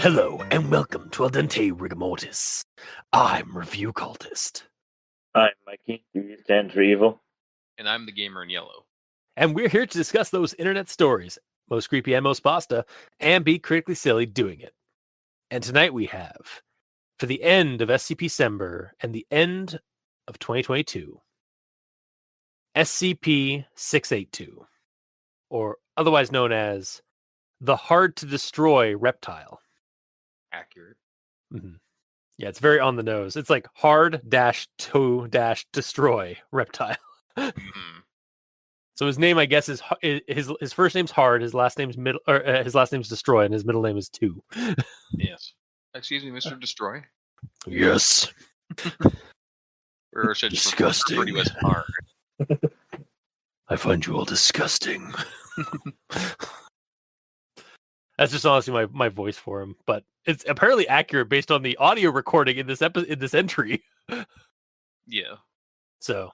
Hello, and welcome to Al Dente Rigamortis. I'm Review Cultist. I'm Mikey, D stands for evil. And I'm the gamer in yellow. And we're here to discuss those internet stories, most creepy and most pasta, and be critically silly doing it. And tonight we have, for the end of SCP-Cember and the end of 2022, SCP-682, or otherwise known as the hard-to-destroy reptile. Accurate. Mm-hmm. Yeah, it's very on the nose. It's like hard-to-destroy reptile. Mm-hmm. So his name, I guess, is his first name's Hard, his last name's his last name's Destroy, and his middle name is Two. Yes. Excuse me, Mr. Destroy. Yes. Or should Disgusting. refer to you as Hard. I find you all disgusting. That's just honestly my voice for him, but it's apparently accurate based on the audio recording in this entry. Yeah. So,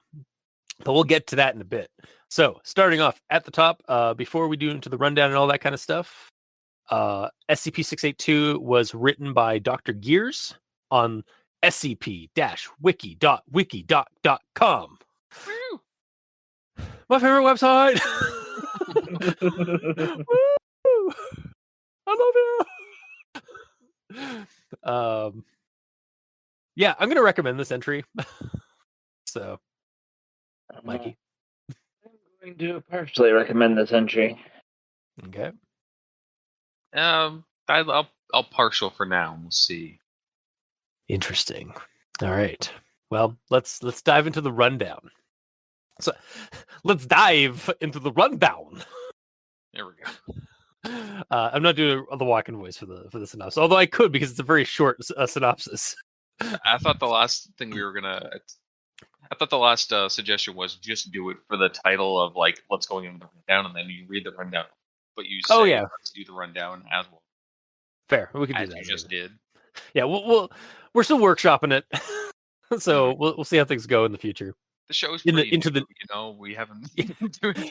but we'll get to that in a bit. So, starting off at the top, before we do into the rundown and all that kind of stuff, SCP-682 was written by Dr. Gears on scp-wiki.wiki.com. Woo! My favorite website. Woo! I love you. Yeah, I'm gonna recommend this entry. So, Mikey, I'm going to partially recommend this entry. okay. I'll partial for now. We'll see. Interesting. All right. Well, let's dive into the rundown. So, let's dive into the rundown. There we go. I'm not doing the walking voice for the synopsis, although I could because it's a very short synopsis. I thought the last thing we were gonna. I thought the last suggestion was just do it for the title of like what's going on in the rundown, and then you read the rundown. But you say let's do the rundown as well. Fair, we could do as that. You just did. Yeah, we're still workshopping it, so we'll see how things go in the future. The show's we haven't.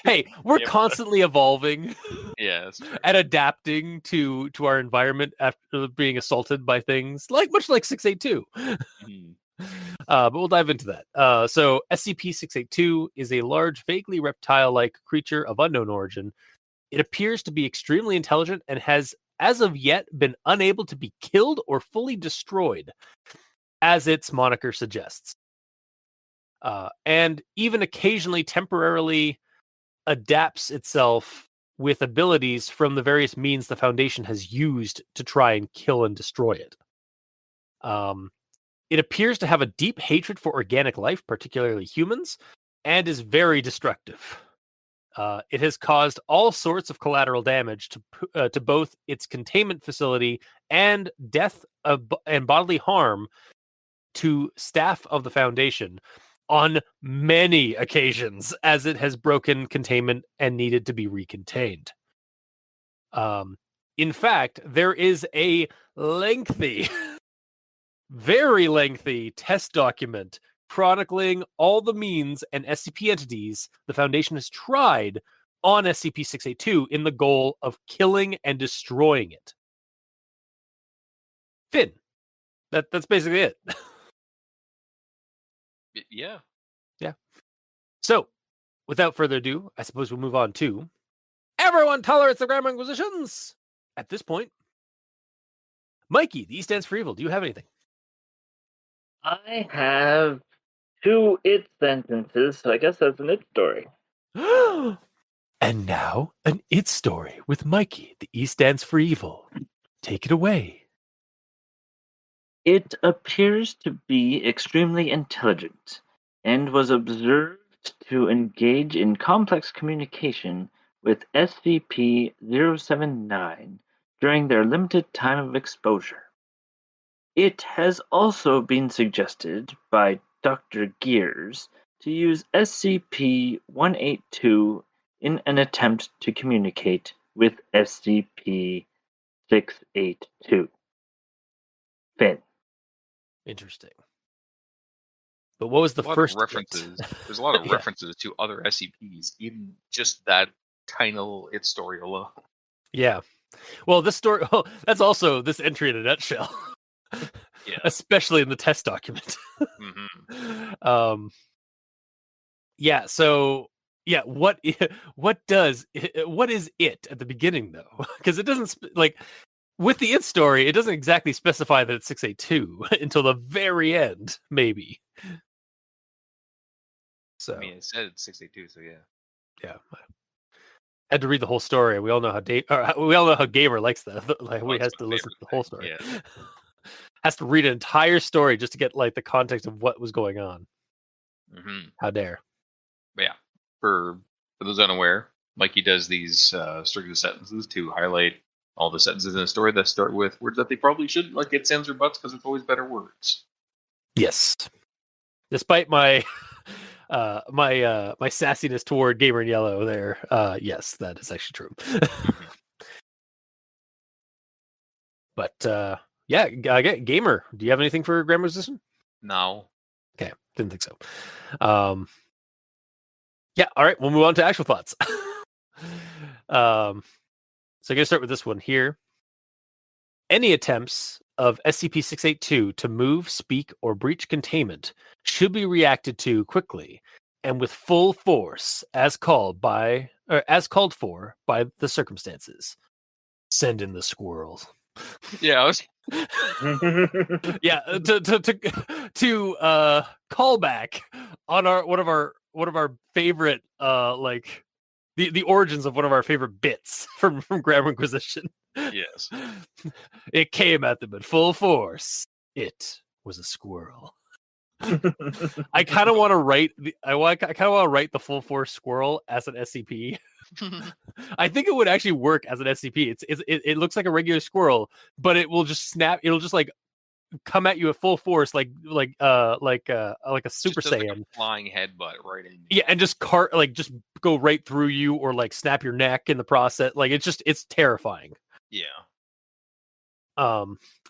Hey, we're constantly evolving. Yeah, and adapting to our environment after being assaulted by things much like 682. But we'll dive into that. So SCP-682 is a large, vaguely reptile-like creature of unknown origin. It appears to be extremely intelligent and has, as of yet, been unable to be killed or fully destroyed, as its moniker suggests. And even occasionally temporarily adapts itself with abilities from the various means the Foundation has used to try and kill and destroy it. It appears to have a deep hatred for organic life, particularly humans, and is very destructive. It has caused all sorts of collateral damage to both its containment facility and death and bodily harm to staff of the Foundation on many occasions, as it has broken containment and needed to be recontained. In fact, there is a lengthy, very lengthy test document chronicling all the means and SCP entities the Foundation has tried on SCP-682 in the goal of killing and destroying it. Finn, that's basically it. Yeah. So, without further ado, I suppose we'll move on to everyone tolerates the Grammar Inquisitions. At this point, Mikey, the E stands for evil. Do you have anything? I have 2 it sentences, so I guess that's an it story. And now, an it story with Mikey, the E stands for evil. Take it away. It appears to be extremely intelligent and was observed to engage in complex communication with SCP-079 during their limited time of exposure. It has also been suggested by Dr. Gears to use SCP-182 in an attempt to communicate with SCP-682. Finn. Interesting. But what was the first references? There's a lot of references to other SCPs, even just that tiny little it story alone. Yeah. Well, this story, well, that's also this entry in a nutshell. Yeah. Especially in the test document. Mm-hmm. Yeah, so yeah, what is it at the beginning though? Because it doesn't like with the it story, it doesn't exactly specify that it's 682 until the very end, maybe. So I mean, it said 682, so yeah. Yeah, had to read the whole story. We all know how we all know how Gamer likes that. Like, he has to listen to the whole story. Yeah. Has to read an entire story just to get like the context of what was going on. Mm-hmm. How dare? But yeah, for those unaware, Mikey does these string sentences to highlight all the sentences in a story that start with words that they probably shouldn't, like it's ands or buts, because there's always better words. Yes. Despite my my sassiness toward Gamer in Yellow there, yes, that is actually true. Mm-hmm. But yeah, Gamer, do you have anything for grammar resistant? No. Okay, didn't think so. Yeah, all right, we'll move on to actual thoughts. So I'm gonna start with this one here. Any attempts of SCP-682 to move, speak, or breach containment should be reacted to quickly and with full force as called for by the circumstances. Send in the squirrels. Yeah, I was. Yeah, to call back on one of our favorite like the origins of one of our favorite bits from Grammar Inquisition. Yes. It came at them in full force. It was a squirrel. I kind of want to write the full force squirrel as an SCP. I think it would actually work as an SCP. It looks like a regular squirrel, but it will just snap. It'll just like come at you at full force, like a Super just Saiyan, like a flying headbutt right in. Yeah, and just just go right through you, or like snap your neck in the process. Like it's terrifying. Yeah.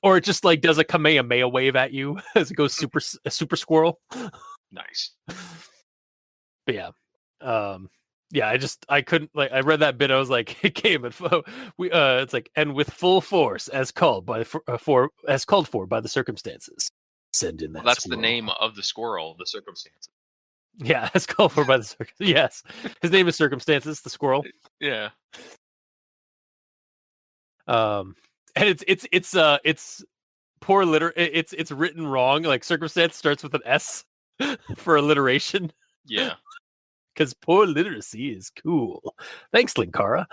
Or it just like does a Kamehameha wave at you as it goes super squirrel. Nice. But yeah, yeah. I couldn't like. I read that bit. I was like, it came at it's like, and with full force as called by as called for by the circumstances. Send in that. Well, that's squirrel. the name of the squirrel. The circumstances. Yeah, as called for by the circumstances. Yes, his name is Circumstances. The squirrel. Yeah. And it's poor it's written wrong. Like circumstance starts with an S for alliteration. Yeah. Because poor literacy is cool. Thanks, Linkara.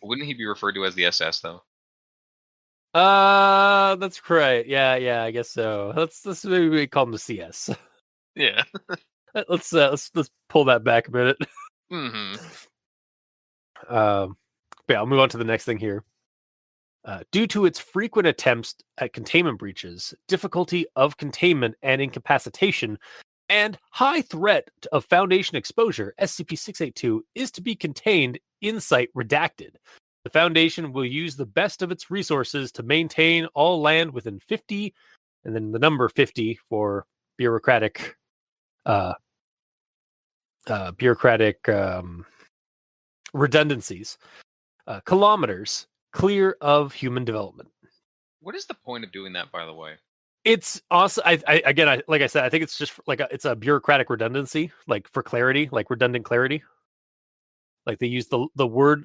Wouldn't he be referred to as the SS though? That's correct. Yeah, I guess so. Let's maybe we call him the CS. Yeah. Let's pull that back a minute. Mm-hmm. But yeah, I'll move on to the next thing here. Due to its frequent attempts at containment breaches, difficulty of containment and incapacitation, and high threat of Foundation exposure, SCP-682 is to be contained in site redacted. The Foundation will use the best of its resources to maintain all land within 50, and then the number 50 for bureaucratic redundancies, kilometers clear of human development. What is the point of doing that, by the way? It's awesome. Like I said, I think it's just like it's a bureaucratic redundancy, like for clarity, like redundant clarity. Like they use the word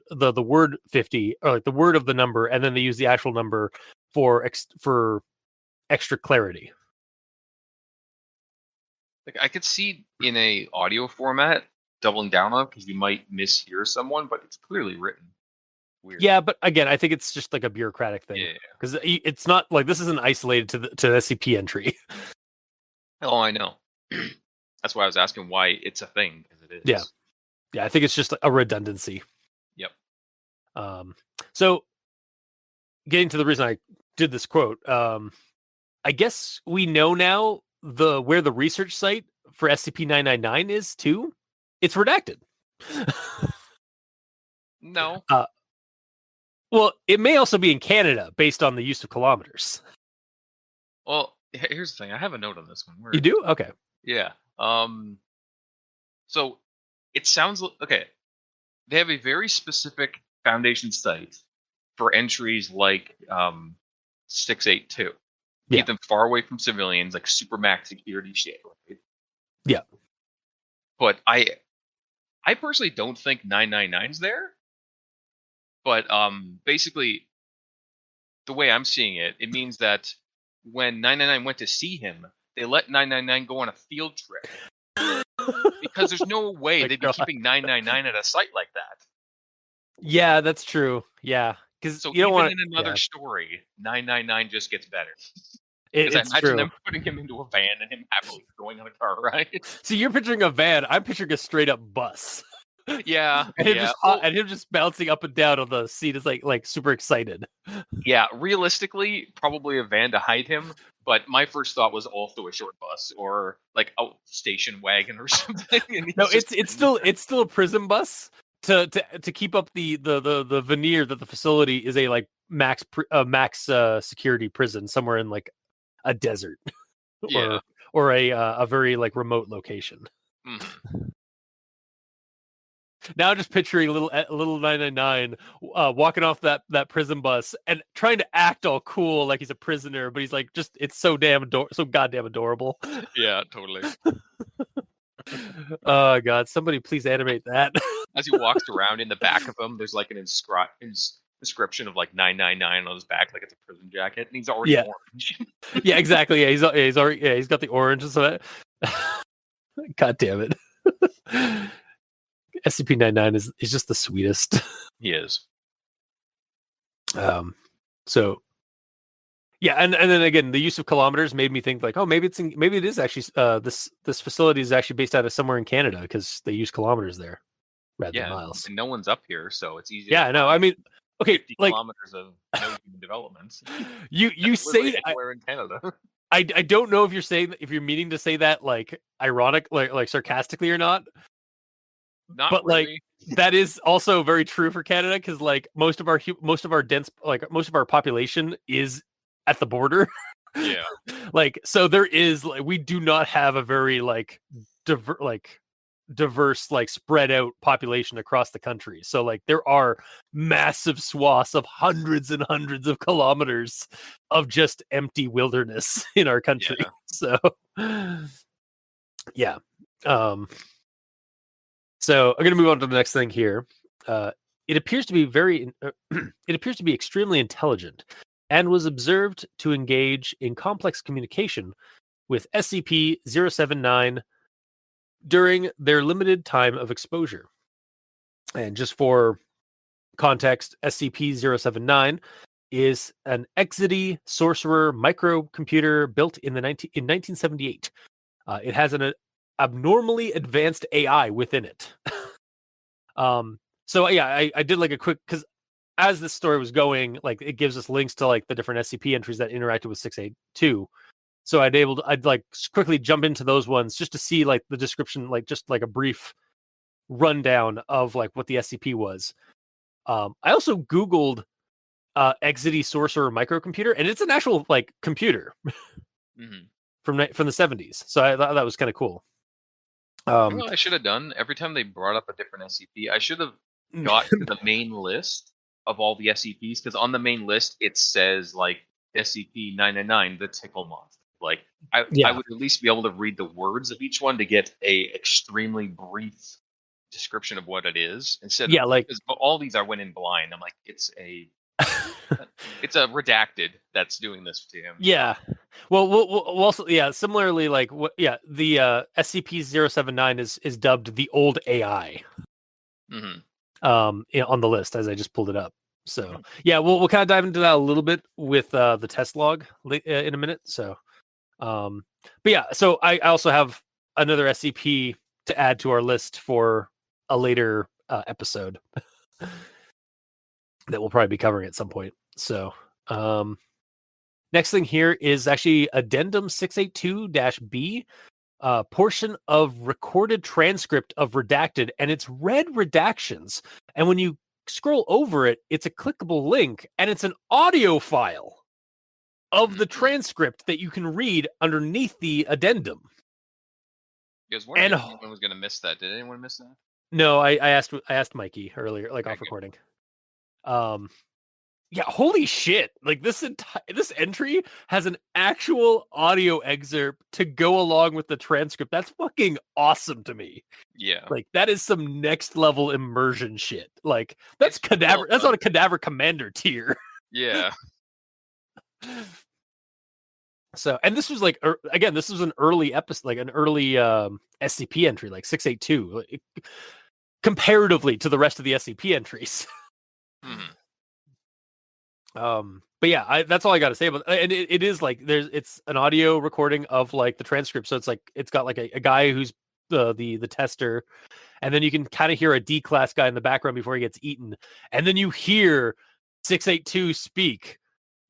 50, or like the word of the number, and then they use the actual number for extra clarity. Like I could see in a audio format doubling down on because you might mishear someone, but it's clearly written. Weird. Yeah, but again, I think it's just like a bureaucratic thing. Yeah, because it's not like this isn't isolated to the SCP entry. Oh, I know. That's why I was asking why it's a thing, because it is. Yeah, I think it's just a redundancy. Yep. So getting to the reason I did this quote, I guess we know now where the research site for SCP-999 is too. It's redacted. No. Well, it may also be in Canada based on the use of kilometers. Well, here's the thing. I have a note on this one. You do? Okay. Yeah. So it sounds okay. They have a very specific Foundation site for entries like 682. Yeah. Keep them far away from civilians, like super max security shit. Right? Yeah. But I personally don't think 999's there. But basically, the way I'm seeing it, it means that when 999 went to see him, they let 999 go on a field trip. Because there's no way they'd be keeping 999 at a site like that. Yeah, that's true. Yeah. Because So you don't even want in another story, 999 just gets better. It's I imagine true. them putting him into a van and him happily going on a car ride. See, you're picturing a van. I'm picturing a straight up bus. Yeah, and him just bouncing up and down on the seat is like super excited. Yeah, realistically, probably a van to hide him. But my first thought was also a short bus or like a station wagon or something. No, it's still a prison bus to keep up the veneer that the facility is a like max security prison somewhere in like a desert, yeah, or a very like remote location. Mm-hmm. Now just picturing a little 999 walking off that prison bus and trying to act all cool like he's a prisoner, but he's like it's so goddamn adorable. Yeah, totally. Oh god, somebody please animate that. As he walks around, in the back of him, there's like an inscription of like 999 on his back, like it's a prison jacket, and he's already orange. Yeah, exactly. Yeah, he's already he's got the orange and so god damn it. SCP-99 is just the sweetest. He is. So yeah, and then again, the use of kilometers made me think like, oh, maybe it is actually this facility is actually based out of somewhere in Canada because they use kilometers there rather than miles. And no one's up here, so it's easy. Yeah, no, I mean, okay, 50 like kilometers of no human development. You say anywhere in Canada. I don't know if you're meaning to say that like ironic, like sarcastically or not. But really. Like that is also very true for Canada because like most of our population is at the border. Yeah. Like so there is like we do not have a very like diverse like spread out population across the country. So like there are massive swaths of hundreds and hundreds of kilometers of just empty wilderness in our country. Yeah. So yeah. So I'm going to move on to the next thing here. It appears to be extremely intelligent and was observed to engage in complex communication with SCP-079 during their limited time of exposure. And just for context, SCP-079 is an Exity sorcerer microcomputer built in 1978. It has an abnormally advanced AI within it. So yeah, I did like a quick, because as this story was going, like it gives us links to like the different SCP entries that interacted with 682. So I'd like quickly jump into those ones just to see like the description, like just like a brief rundown of like what the SCP was. I also Googled Exity sorcerer microcomputer, and it's an actual like computer from the 70s. So I thought that was kind of cool. You know what I should have done? Every time they brought up a different SCP, I should have got to the main list of all the SCPs, because on the main list it says like SCP-999, the tickle monster. Like I would at least be able to read the words of each one to get a extremely brief description of what it is. Instead, because all these I went in blind. I'm like, it's a redacted that's doing this to him. Yeah. Well, we'll also similarly like the SCP-079 is dubbed the old AI. On the list as I just pulled it up. So yeah, we'll kind of dive into that a little bit with the test log in a minute. So but yeah, so I also have another SCP to add to our list for a later episode that we'll probably be covering at some point. So next thing here is actually Addendum 682-B, portion of recorded transcript of redacted, and it's read redactions. And when you scroll over it, it's a clickable link, and it's an audio file of the transcript that you can read underneath the addendum. Because anyone was going to miss that. Did anyone miss that? No, I asked Mikey earlier, like off recording. Yeah, holy shit. Like this entry has an actual audio excerpt to go along with the transcript. That's fucking awesome to me. Yeah. Like that is some next level immersion shit. Like that's cadaver that's on a cadaver commander tier. Yeah. So, and this was like again, this was an early episode, like an early SCP entry, like 682, comparatively to the rest of the SCP entries. But yeah, that's all I got to say about it. And it is like it's an audio recording of like the transcript, so it's like it's got like a guy who's the tester, and then you can kind of hear a D class guy in the background before he gets eaten, and then you hear 682 speak.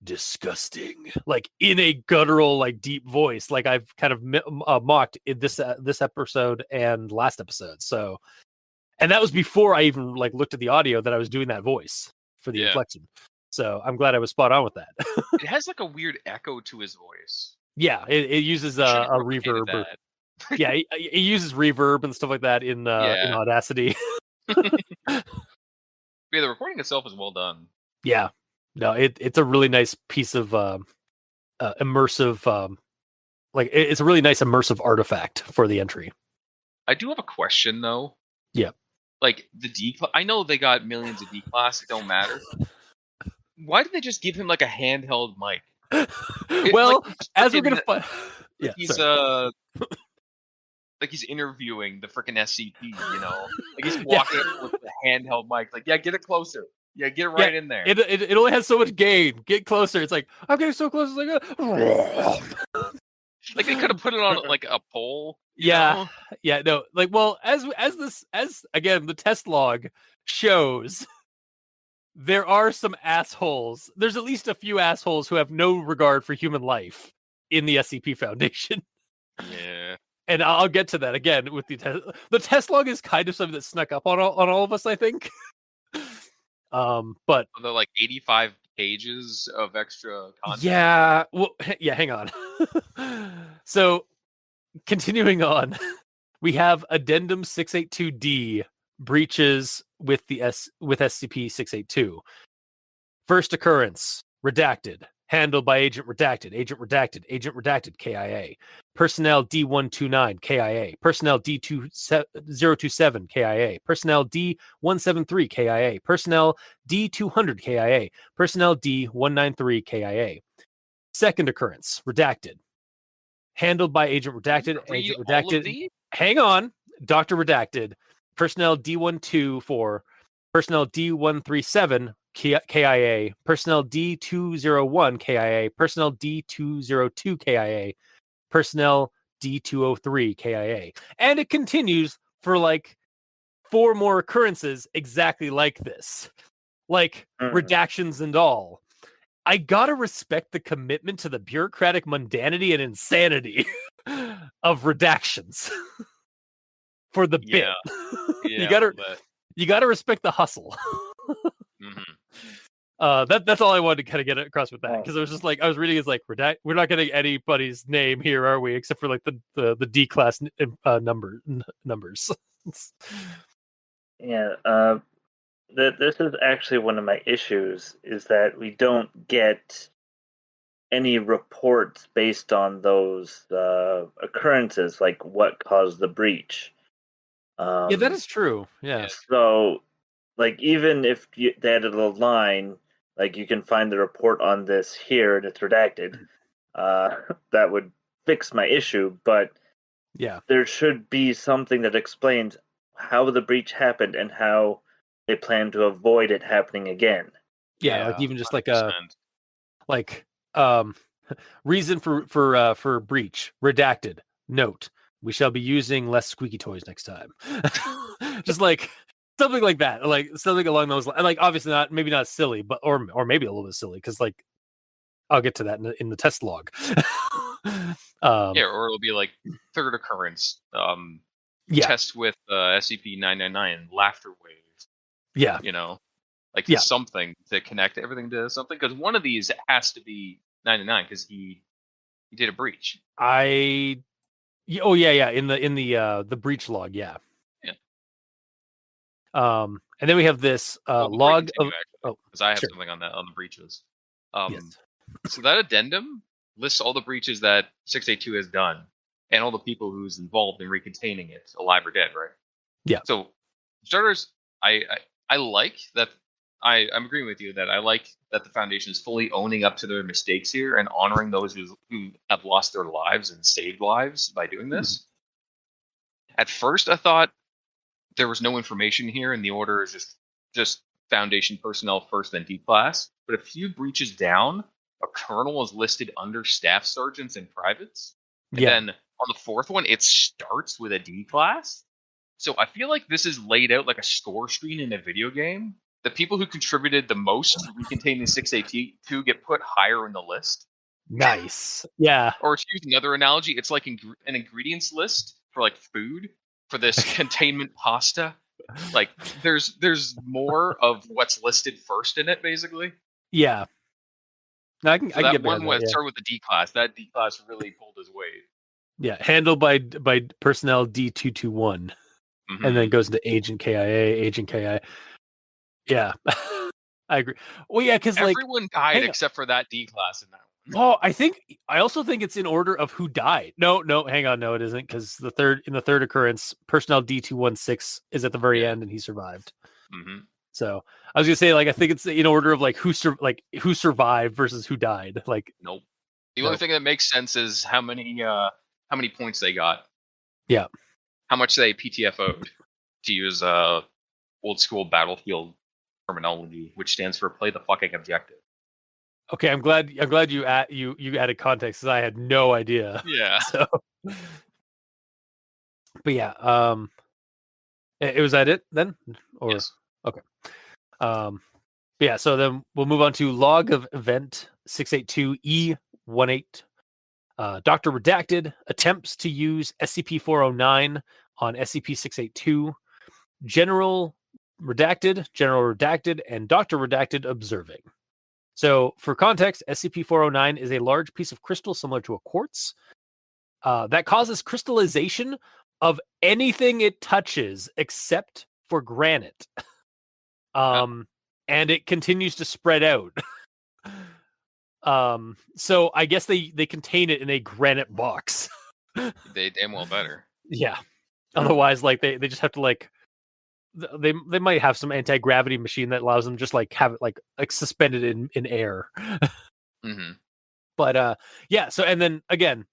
Disgusting, like in a guttural, like deep voice, like I've kind of mocked in this episode and last episode. So, and that was before I even like looked at the audio that I was doing that voice for the inflection. So I'm glad I was spot on with that. It has like a weird echo to his voice. Yeah, it uses a reverb. Yeah, it uses reverb and stuff like that in Audacity. Yeah, the recording itself is well done. Yeah, no, it's a really nice piece of immersive, like it's a really nice immersive artifact for the entry. I do have a question though. Yeah, like the D class. I know they got millions of D class. It don't matter. Why did they just give him like a handheld mic? Well, like, as we're gonna find, like he's like he's interviewing the freaking SCP, you know, like he's walking with the handheld mic, like get it closer, get it right in there. It only has so much gain. Get closer. It's like I'm getting so close. It's like like they could have put it on like a pole. Yeah, no, like well, as again the test log shows. There are some assholes. There's at least a few assholes who have no regard for human life in the SCP Foundation. Yeah. And I'll get to that again with the test log is kind of something that snuck up on all of us, I think. But they're like 85 pages of extra content. Yeah. Well, yeah, hang on. So, continuing on, we have Addendum 682D breaches with SCP-682. First occurrence, redacted. Handled by Agent Redacted, Agent Redacted, Agent Redacted, KIA. Personnel D129, KIA. Personnel D027, KIA. Personnel D173, KIA. Personnel D200, KIA. Personnel D193, KIA. Second occurrence, redacted. Handled by Agent Redacted, Agent Redacted. Hang on, Dr. Redacted. Personnel D124, Personnel D137, KIA, Personnel D201, KIA, Personnel D202, KIA, Personnel D203, KIA. And it continues for like 4 more occurrences exactly like this. Like redactions and all. I gotta respect the commitment to the bureaucratic mundanity and insanity of redactions. For the bit. You gotta respect the hustle. That's all I wanted to kind of get across with that, because I was just like, I was reading, it's like we're not getting anybody's name here, are we? Except for like the D class numbers. Yeah, this is actually one of my issues, is that we don't get any reports based on those occurrences, like what caused the breach. Yeah, that is true. Yeah. So, like, even if they added a line, like, you can find the report on this here and it's redacted, that would fix my issue. But yeah, there should be something that explains how the breach happened and how they plan to avoid it happening again. Yeah, like even just 100%. like reason for breach, redacted. Note: we shall be using less squeaky toys next time. Just like something like that, like something along those lines. Like obviously maybe not silly, but or maybe a little bit silly, because like I'll get to that in the test log. Or it'll be like third occurrence. Test with SCP-999 laughter wave. Yeah, you know, like something to connect everything to something, because one of these has to be 99 because he did a breach. In the breach log, yeah. And then we have this log of because I have sure. something on the breaches. Yes. So that addendum lists all the breaches that 682 has done, and all the people who's involved in recontaining it, alive or dead, right? Yeah. So, starters, I like that. I'm agreeing with you that I like that the Foundation is fully owning up to their mistakes here and honoring those who have lost their lives and saved lives by doing this. At first, I thought there was no information here, and the order is just Foundation personnel first, then D class. But a few breaches down, a colonel is listed under staff sergeants and privates. And then on the fourth one, it starts with a D class. So I feel like this is laid out like a score screen in a video game. The people who contributed the most to recontaining 682 get put higher in the list. Nice. Yeah. Or to use another analogy, it's like an ingredients list for like food for this containment pasta. Like there's more of what's listed first in it, basically. Yeah. No, I can that get one that, started with the D class. That D class really pulled his weight. Yeah, handled by personnel D221, and then goes into Agent KIA. Yeah, I agree. Well, yeah, because like everyone died except for that D class in that one. Oh, I also think it's in order of who died. No, hang on, no, it isn't, because in the third occurrence, personnel D216 is at the very end, and he survived. So I was gonna say, like, I think it's in order of like who survived versus who died. Like, nope. The only thing that makes sense is how many points they got. Yeah. How much they PTFO'd, to use old school Battlefield terminology, which stands for play the fucking objective. Okay, I'm glad you added context, because I had no idea. Yeah. So, but yeah, was that it then? Or yes. Okay. Yeah, so then we'll move on to log of event 682E18. Dr. Redacted attempts to use SCP-409 on SCP-682. General Redacted, and Dr. Redacted observing. So, for context, SCP-409 is a large piece of crystal similar to a quartz that causes crystallization of anything it touches except for granite. And it continues to spread out. So I guess they contain it in a granite box. They damn well better. Yeah. Otherwise, like they just have to like they might have some anti-gravity machine that allows them just like have it like suspended in air. But yeah. So and then again,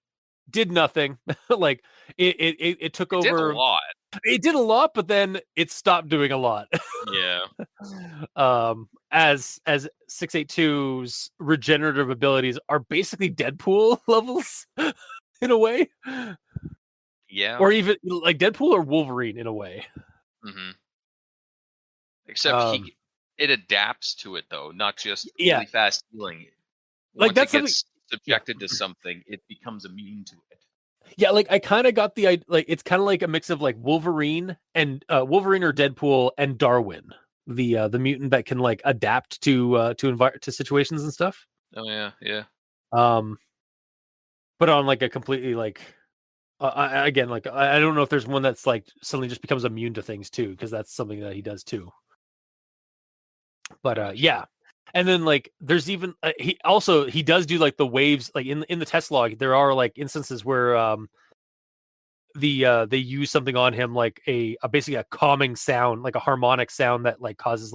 did nothing. Like it took over. Did a lot. It did a lot, but then it stopped doing a lot. Yeah. As 682's regenerative abilities are basically Deadpool levels in a way. Yeah. Or even like Deadpool or Wolverine in a way. Except it adapts to it though, not just really fast healing. Once it gets subjected to something, it becomes immune to it. Yeah, like I kind of got the like it's kind of like a mix of like Wolverine or Deadpool and Darwin, the mutant that can like adapt to situations and stuff. Oh yeah. But on like a completely like again, like I don't know if there's one that's like suddenly just becomes immune to things too, because that's something that he does too. But yeah. And then like there's even he does do like the waves, like in the test log there are like instances where they use something on him like a basically a calming sound, like a harmonic sound that like causes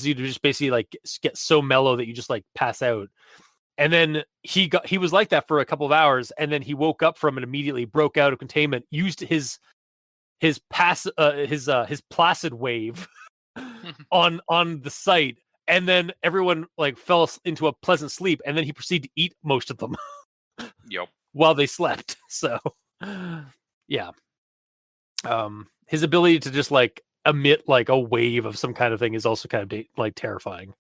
you to just basically like get so mellow that you just like pass out. And then he was like that for a couple of hours, and then he woke up from it immediately, broke out of containment, used his placid wave on the site. And then everyone like fell into a pleasant sleep, and then he proceeded to eat most of them. Yep. While they slept. So, yeah. His ability to just like emit like a wave of some kind of thing is also kind of like terrifying.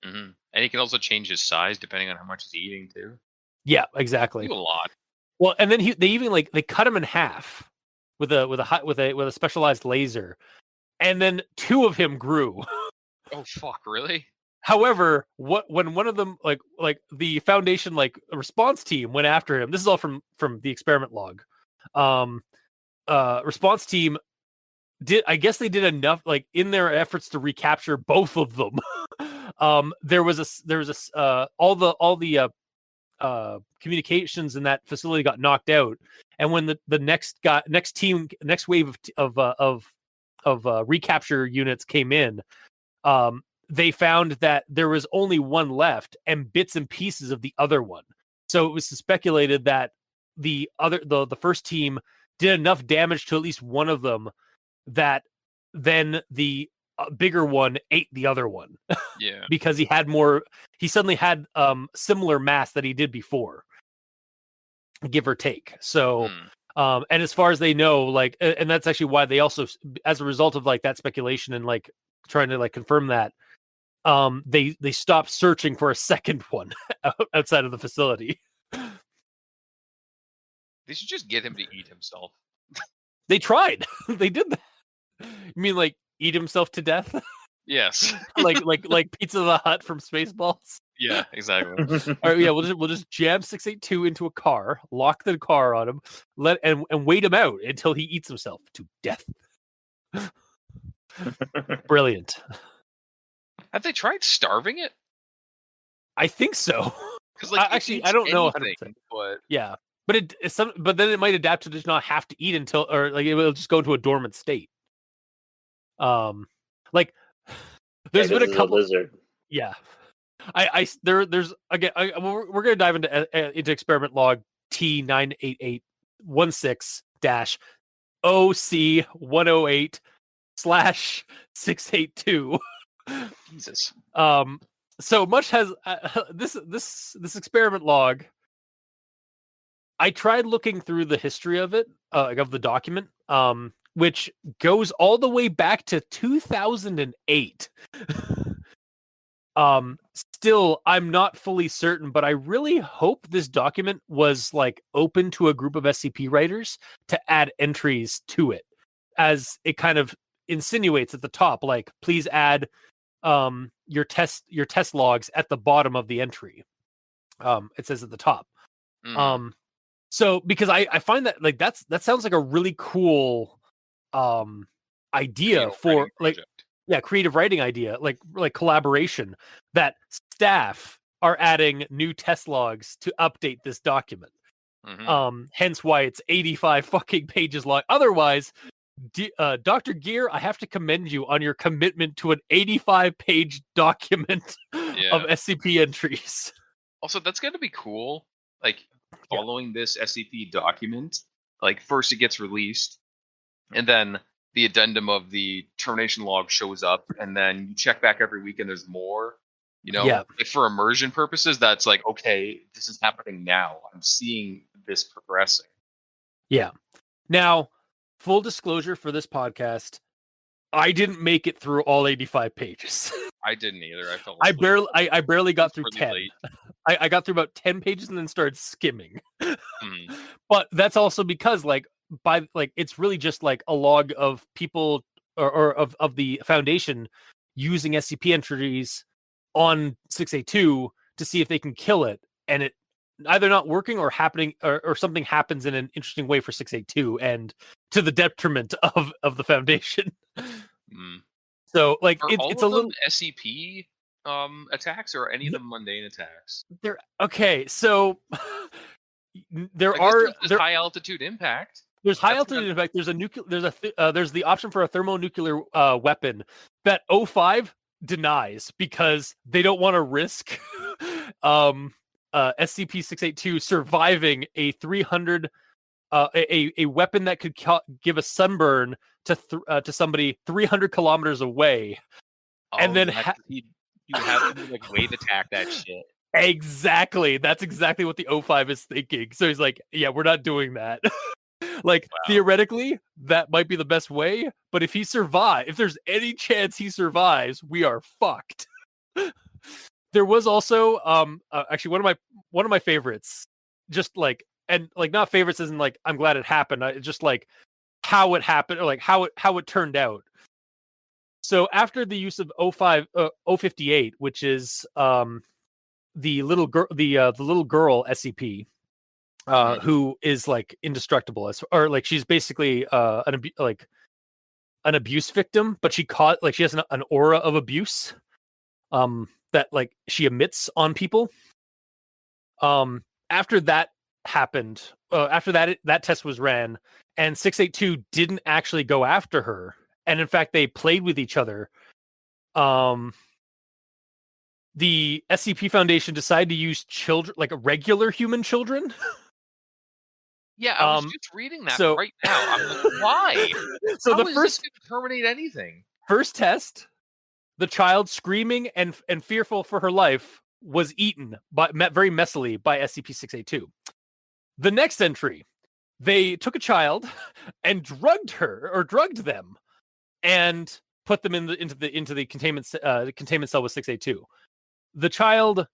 And he can also change his size depending on how much he's eating too. Yeah, exactly. A lot. Well, and then they even like they cut him in half with a specialized laser, and then two of him grew. Oh fuck! Really? However, when one of them like the Foundation like response team went after him. This is all from the experiment log. Response team I guess they did enough like in their efforts to recapture both of them. there was all the communications in that facility got knocked out, and when the next wave of recapture units came in, they found that there was only one left and bits and pieces of the other one. So it was speculated that the first team did enough damage to at least one of them that then the bigger one ate the other one. Yeah. Because he suddenly had similar mass that he did before, give or take. So and as far as they know, like, and that's actually why they also, as a result of like that speculation and like trying to like confirm that, they stopped searching for a second one outside of the facility. They should just get him to eat himself. They tried. They did that. You mean like eat himself to death? Yes. like Pizza the Hut from Spaceballs. Yeah, exactly. All right, yeah, we'll just jam 682 into a car, lock the car on him, and wait him out until he eats himself to death. Brilliant. Have they tried starving it? I think so. Because like, actually, I don't know 100%. But yeah, but then it might adapt to just not have to eat until, or like it will just go into a dormant state. Like there's been a couple. Lizard. Yeah, there's again. We're gonna dive into experiment log T98816-OC108/682. Jesus. So much has this experiment log. I tried looking through the history of it, of the document, which goes all the way back to 2008. Still, I'm not fully certain, but I really hope this document was like open to a group of SCP writers to add entries to it, as it kind of insinuates at the top, like, please add your test logs at the bottom of the entry. It says at the top. So because I find that like that sounds like a really cool idea for like creative writing idea, like collaboration, that staff are adding new test logs to update this document. Hence why it's 85 fucking pages long. Otherwise, Dr. Gear, I have to commend you on your commitment to an 85-page document of SCP entries. Also, that's going to be cool. Like, following this SCP document, like, first it gets released, and then the addendum of the termination log shows up, and then you check back every week and there's more. You know, like for immersion purposes, that's like, okay, this is happening now. I'm seeing this progressing. Yeah. Now, full disclosure for this podcast, I didn't make it through all 85 pages. I didn't either. I barely got through 10. I got through about 10 pages and then started skimming. But that's also because it's really just like a log of people or of the Foundation using SCP entries on 682 to see if they can kill it, and it either not working or happening, or something happens in an interesting way for 682 and to the detriment of the Foundation. So like it's a little SCP attacks, or any of them mundane attacks? They're okay. So there's high altitude impact. There's high altitude impact. There's a nuclear. There's the option for a thermonuclear weapon that O5 denies because they don't want to risk SCP-682 surviving a 300 a weapon that could give a sunburn to somebody 300 kilometers away, and then you have to like wave attack that shit. Exactly. That's exactly what the O5 is thinking. So he's like, yeah, we're not doing that. Theoretically, that might be the best way, but if there's any chance he survives, we are fucked. There was also actually one of my favorites, just like, and like not favorites isn't like I'm glad it happened. It's just like how it happened, or like how it turned out. So after the use of 058, which is the little girl SCP, who is like indestructible, or like she's basically an abuse victim, but she has an aura of abuse. that like she emits on people. After that happened, after that test was ran, and 682 didn't actually go after her, and in fact they played with each other. The SCP Foundation decided to use children, like regular human children. Yeah, I was just reading that right now. I'm like, why? So How the is first this going to terminate anything? First test, the child screaming and fearful for her life was eaten very messily by SCP-682. The next entry, they took a child and drugged them, and put them into the containment cell with 682. The child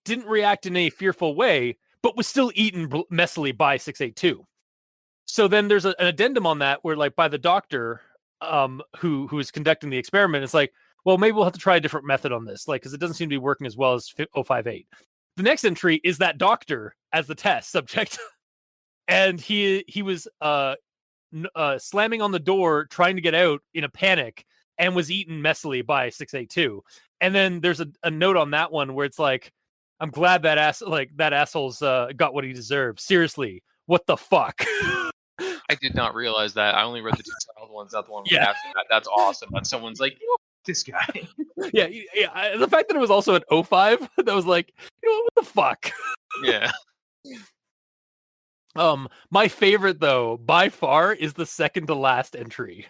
didn't react in a fearful way, but was still eaten messily by 682. So then there's an addendum on that where, like, by the doctor who is conducting the experiment, it's like, well, maybe we'll have to try a different method on this, like, because it doesn't seem to be working as well as 058. The next entry is that doctor as the test subject, and he was slamming on the door trying to get out in a panic, and was eaten messily by 682. And then there's a note on that one where it's like, I'm glad that asshole's got what he deserved. Seriously, what the fuck? I did not realize that. I only read the two child ones, not the one after that. That's awesome. But someone's like, you know, this guy. Yeah. The fact that it was also an 05, that was like, you know, what the fuck? Yeah. My favorite though, by far, is the second to last entry.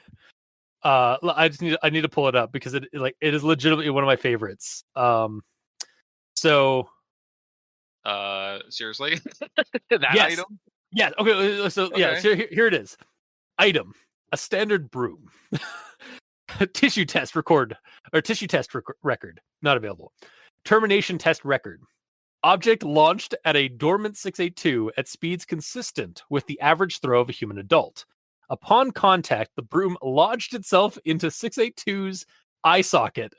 I need to pull it up because it is legitimately one of my favorites. Seriously? Yes. Item? Yeah. Okay. So here it is. Item: a standard broom. Tissue test record or tissue test record not available. Termination test record. Object launched at a dormant 682 at speeds consistent with the average throw of a human adult. Upon contact, the broom lodged itself into 682's eye socket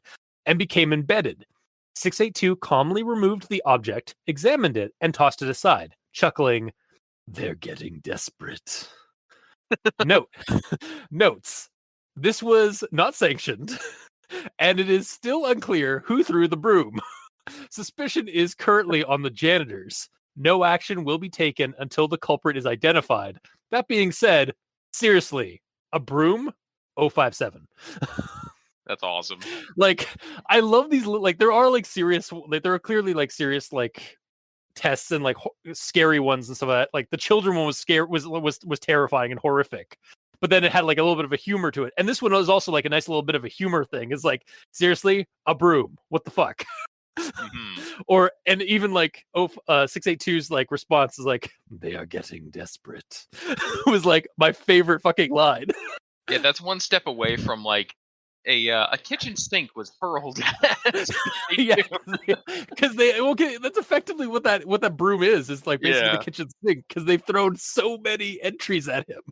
and became embedded. 682 calmly removed the object, examined it, and tossed it aside, chuckling, "They're getting desperate." Notes. This was not sanctioned, and it is still unclear who threw the broom. Suspicion is currently on the janitors. No action will be taken until the culprit is identified. That being said, seriously, a broom? 057. That's awesome. Like, I love these, like, there are like serious, like, there are clearly like serious like tests and like scary ones and stuff like that. Like the children one was was terrifying and horrific, but then it had like a little bit of a humor to it. And this one was also like a nice little bit of a humor thing. It's like, seriously, a broom? What the fuck? Mm-hmm. And even like 682's like response is like, "They are getting desperate." It was like my favorite fucking line. Yeah, that's one step away from like a kitchen sink was hurled at. Yeah, because that's effectively what that broom is like basically the kitchen sink, because they've thrown so many entries at him,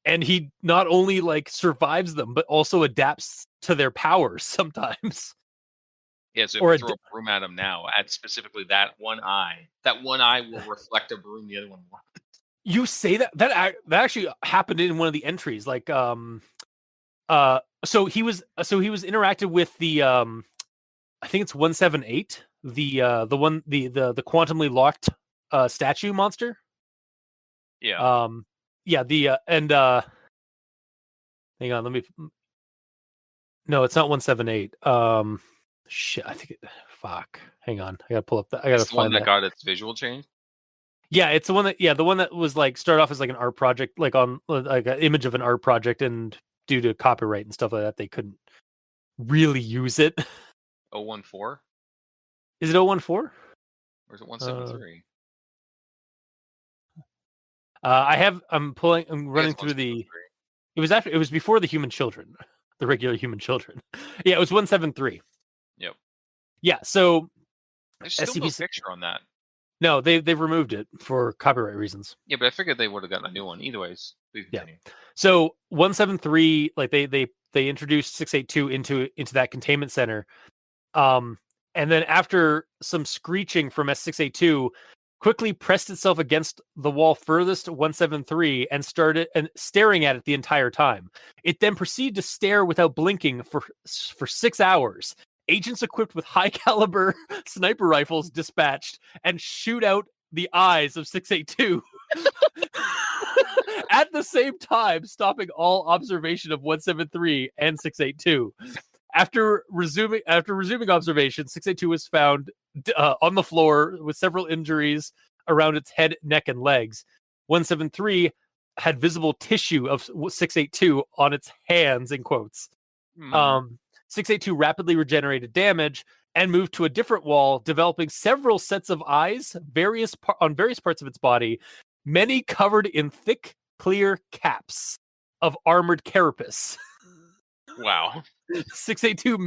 and he not only like survives them but also adapts to their powers sometimes. Yeah, so if you throw a broom at him now, at specifically that one eye will reflect a broom the other one won't. You say that actually happened in one of the entries. Like, so he was interacted with the I think it's 178, the one the quantumly locked statue monster. Yeah. Yeah, hang on, let me. No, it's not 178. Shit, I think fuck. Hang on, I gotta pull up I gotta find the one that got its visual change. Yeah, it's the one that was like start off as like an art project, like on like an image of an art project, and due to copyright and stuff like that, they couldn't really use it. 014? Is it 014? Or is it 173? I'm running through the. It was before the human children, the regular human children. Yeah, it was 173. Yep. Yeah, so there's still no picture on that. No, they've removed it for copyright reasons. Yeah, but I figured they would have gotten a new one. Either ways, please continue. Yeah. So 173, like they introduced 682 into that containment center, and then after some screeching from S682, quickly pressed itself against the wall furthest 173 and started staring at it the entire time. It then proceeded to stare without blinking for 6 hours, agents equipped with high caliber sniper rifles dispatched and shoot out the eyes of 682 at the same time, stopping all observation of 173 and 682. After resuming observation, 682 was found on the floor with several injuries around its head, neck, and legs. 173 had visible tissue of 682 on its hands, in quotes. 682 rapidly regenerated damage and moved to a different wall, developing several sets of eyes on various parts of its body, many covered in thick, clear caps of armored carapace. Wow. 682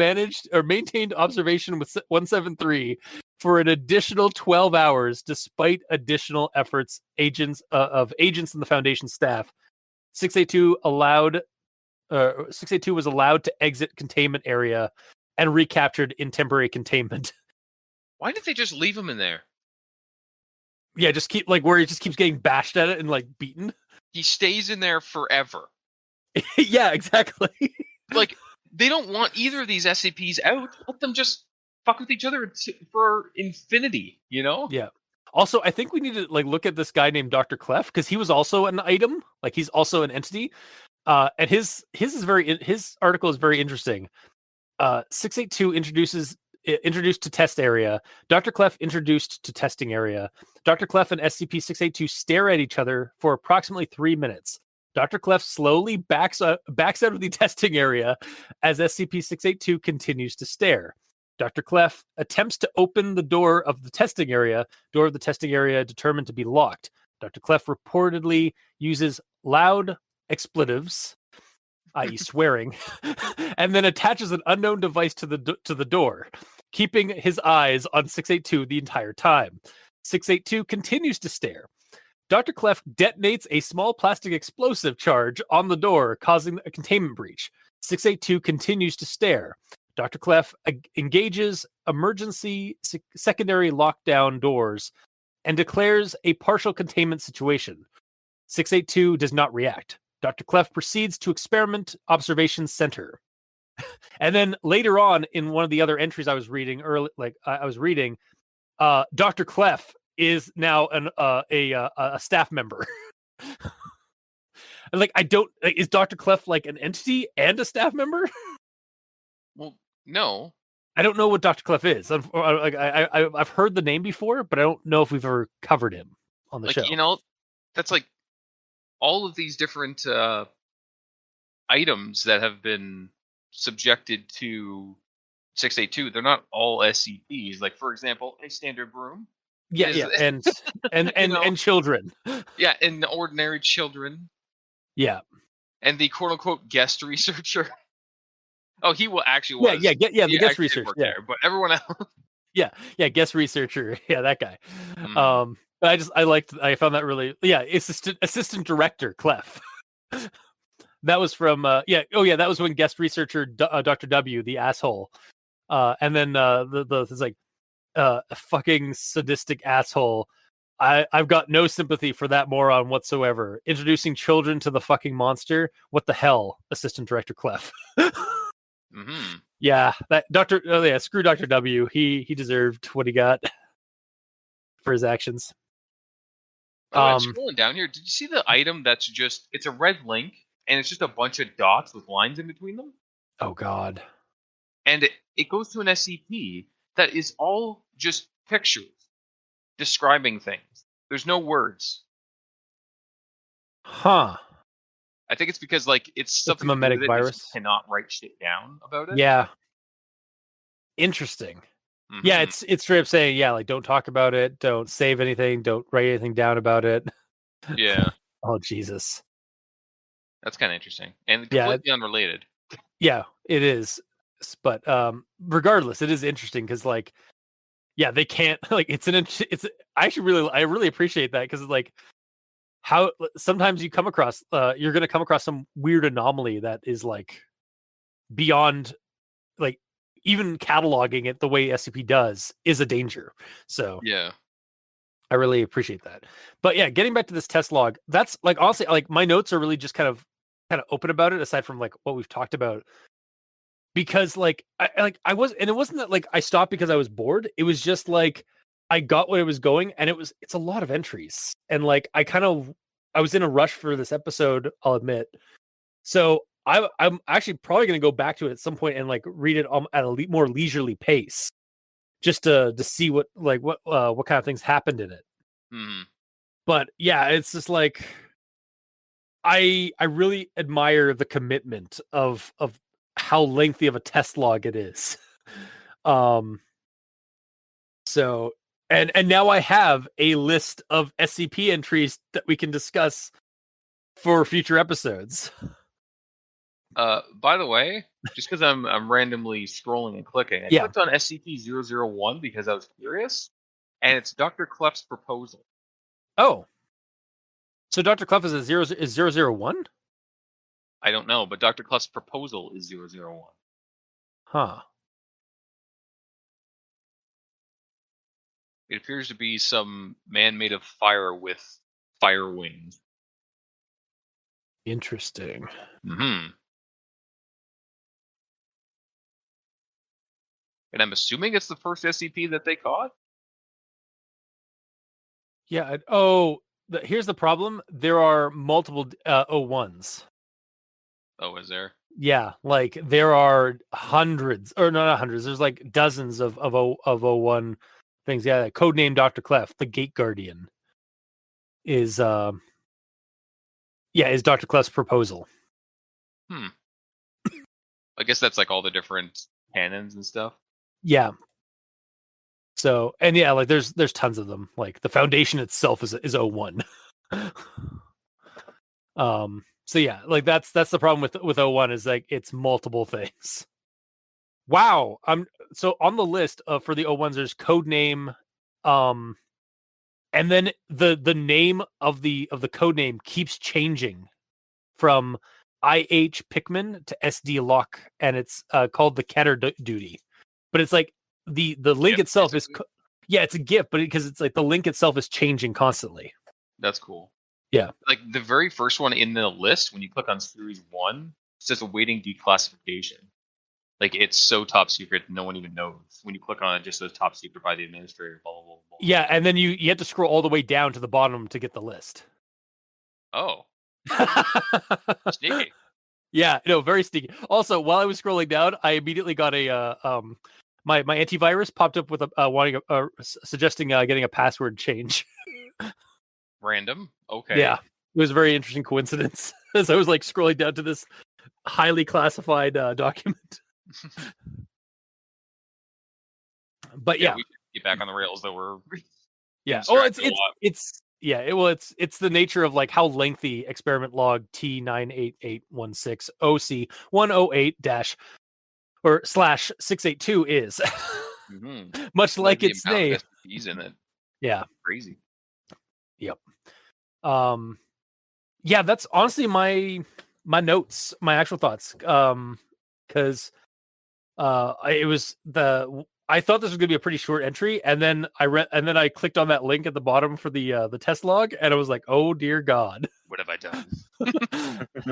maintained observation with 173 for an additional 12 hours, despite additional efforts of agents in the Foundation staff. 682 was allowed to exit containment area and recaptured in temporary containment. Why did they just leave him in there? Yeah, just keep where he just keeps getting bashed at it and beaten. He stays in there forever. Yeah, exactly. They don't want either of these SCPs out. Let them just fuck with each other for infinity, you know? Yeah. Also, I think we need to look at this guy named Dr. Clef, because he was also an item. He's also an entity. And his article is very interesting. 682 introduced to test area. Dr. Clef introduced to testing area. Dr. Clef and SCP-682 stare at each other for approximately 3 minutes. Dr. Clef slowly backs out of the testing area as SCP-682 continues to stare. Dr. Clef attempts to open the door of the testing area determined to be locked. Dr. Clef reportedly uses loud expletives, i.e. swearing, and then attaches an unknown device to the door, keeping his eyes on 682 the entire time. 682 continues to stare. Dr. Clef detonates a small plastic explosive charge on the door, causing a containment breach. 682 continues to stare. Dr. Clef engages emergency secondary lockdown doors and declares a partial containment situation. 682 does not react. Dr. Clef proceeds to Experiment Observation Center. And then later on, in one of the other entries I was reading, Dr. Clef is now a staff member. Is Dr. Clef an entity and a staff member? Well, no. I don't know what Dr. Clef is. I've heard the name before, but I don't know if we've ever covered him on the show. That's all of these different items that have been subjected to 682. They're not all SCPs. For example, a standard broom. Yeah, and children. Yeah, and the ordinary children. Yeah, and the quote unquote guest researcher. Oh, he actually was. The guest researcher. Yeah, there, but everyone else. Yeah, guest researcher. Yeah, that guy. Mm. I found that really. Yeah, assistant director Clef. That was from. That was when guest researcher Dr. W, the asshole, and then a fucking sadistic asshole. I've got no sympathy for that moron whatsoever. Introducing children to the fucking monster. What the hell, Assistant Director Clef? Mm-hmm. Yeah, screw Dr. W. He deserved what he got for his actions. Scrolling down here, did you see the item that's it's a red link and it's just a bunch of dots with lines in between them? Oh god. And it goes to an SCP that is all just pictures describing things. There's no words. Huh. I think it's because it's something a mimetic virus. Cannot write shit down about it. Yeah. Interesting. Mm-hmm. Yeah, it's straight up saying, don't talk about it, don't save anything, don't write anything down about it. Yeah. Oh Jesus. That's kind of interesting and completely unrelated. Yeah, it is. But regardless, it is interesting because they can't I really appreciate that because how sometimes you come across you're going to come across some weird anomaly that is beyond even cataloging it the way SCP does is a danger. So yeah, I really appreciate that. But yeah, getting back to this test log, that's honestly my notes are really just kind of open about it aside from what we've talked about. because like I was, and it wasn't that like I stopped because I was bored. It was just like I got where it was going, and it's a lot of entries, and like I was in a rush for this episode, I'll admit. So I'm actually probably going to go back to it at some point and like read it at a more leisurely pace, just to see what kind of things happened in it. Mm-hmm. But yeah, it's just like I really admire the commitment of how lengthy of a test log it is. So and now I have a list of SCP entries that we can discuss for future episodes. By the way, just because I'm randomly scrolling and clicking, I clicked on SCP-001 because I was curious, and it's Dr. Clef's proposal. Oh. So Dr. Clef is 001? I don't know, but Dr. Clef's proposal is 001. Huh. It appears to be some man made of fire with fire wings. Interesting. Mm-hmm. And I'm assuming it's the first SCP that they caught? Yeah. Here's the problem. There are multiple 01s. Oh, is there? Yeah, like there are hundreds, or no, not hundreds. There's like dozens of 01 things. Yeah, codename Dr. Clef, the Gate Guardian, is Dr. Clef's proposal. I guess that's like all the different canons and stuff. Yeah. So, and yeah, like there's tons of them. Like the Foundation itself is 01. So yeah, like that's the problem with 01 is like it's multiple things. Wow. So on the list for the 01s, there's codename, and then the name of the codename keeps changing from IH Pickman to SD Locke, and it's called the Keter Duty. But it's like the link itself is it's a GIF, but because it's like the link itself is changing constantly. That's cool. Yeah. Like the very first one in the list, when you click on Series 1, it says awaiting declassification. Like it's so top secret, no one even knows. When you click on it, it just says top secret by the administrator, blah, blah, blah, blah. Yeah, and then you have to scroll all the way down to the bottom to get the list. Oh. Sneaky. Yeah, no, very sneaky. Also, while I was scrolling down, I immediately got a my antivirus popped up with suggesting getting a password change. Random. Okay. Yeah, it was a very interesting coincidence as I was like scrolling down to this highly classified document. But yeah, we should get back on the rails though. We're it's the nature of like how lengthy experiment log T98816 OC 108-/682 is. Mm-hmm. Much like its name. SCPs in it. Yeah. Crazy. Yep. Yeah, that's honestly my notes, my actual thoughts. Because I thought this was gonna be a pretty short entry, and then I clicked on that link at the bottom for the test log, and I was like, oh dear God. What have I done?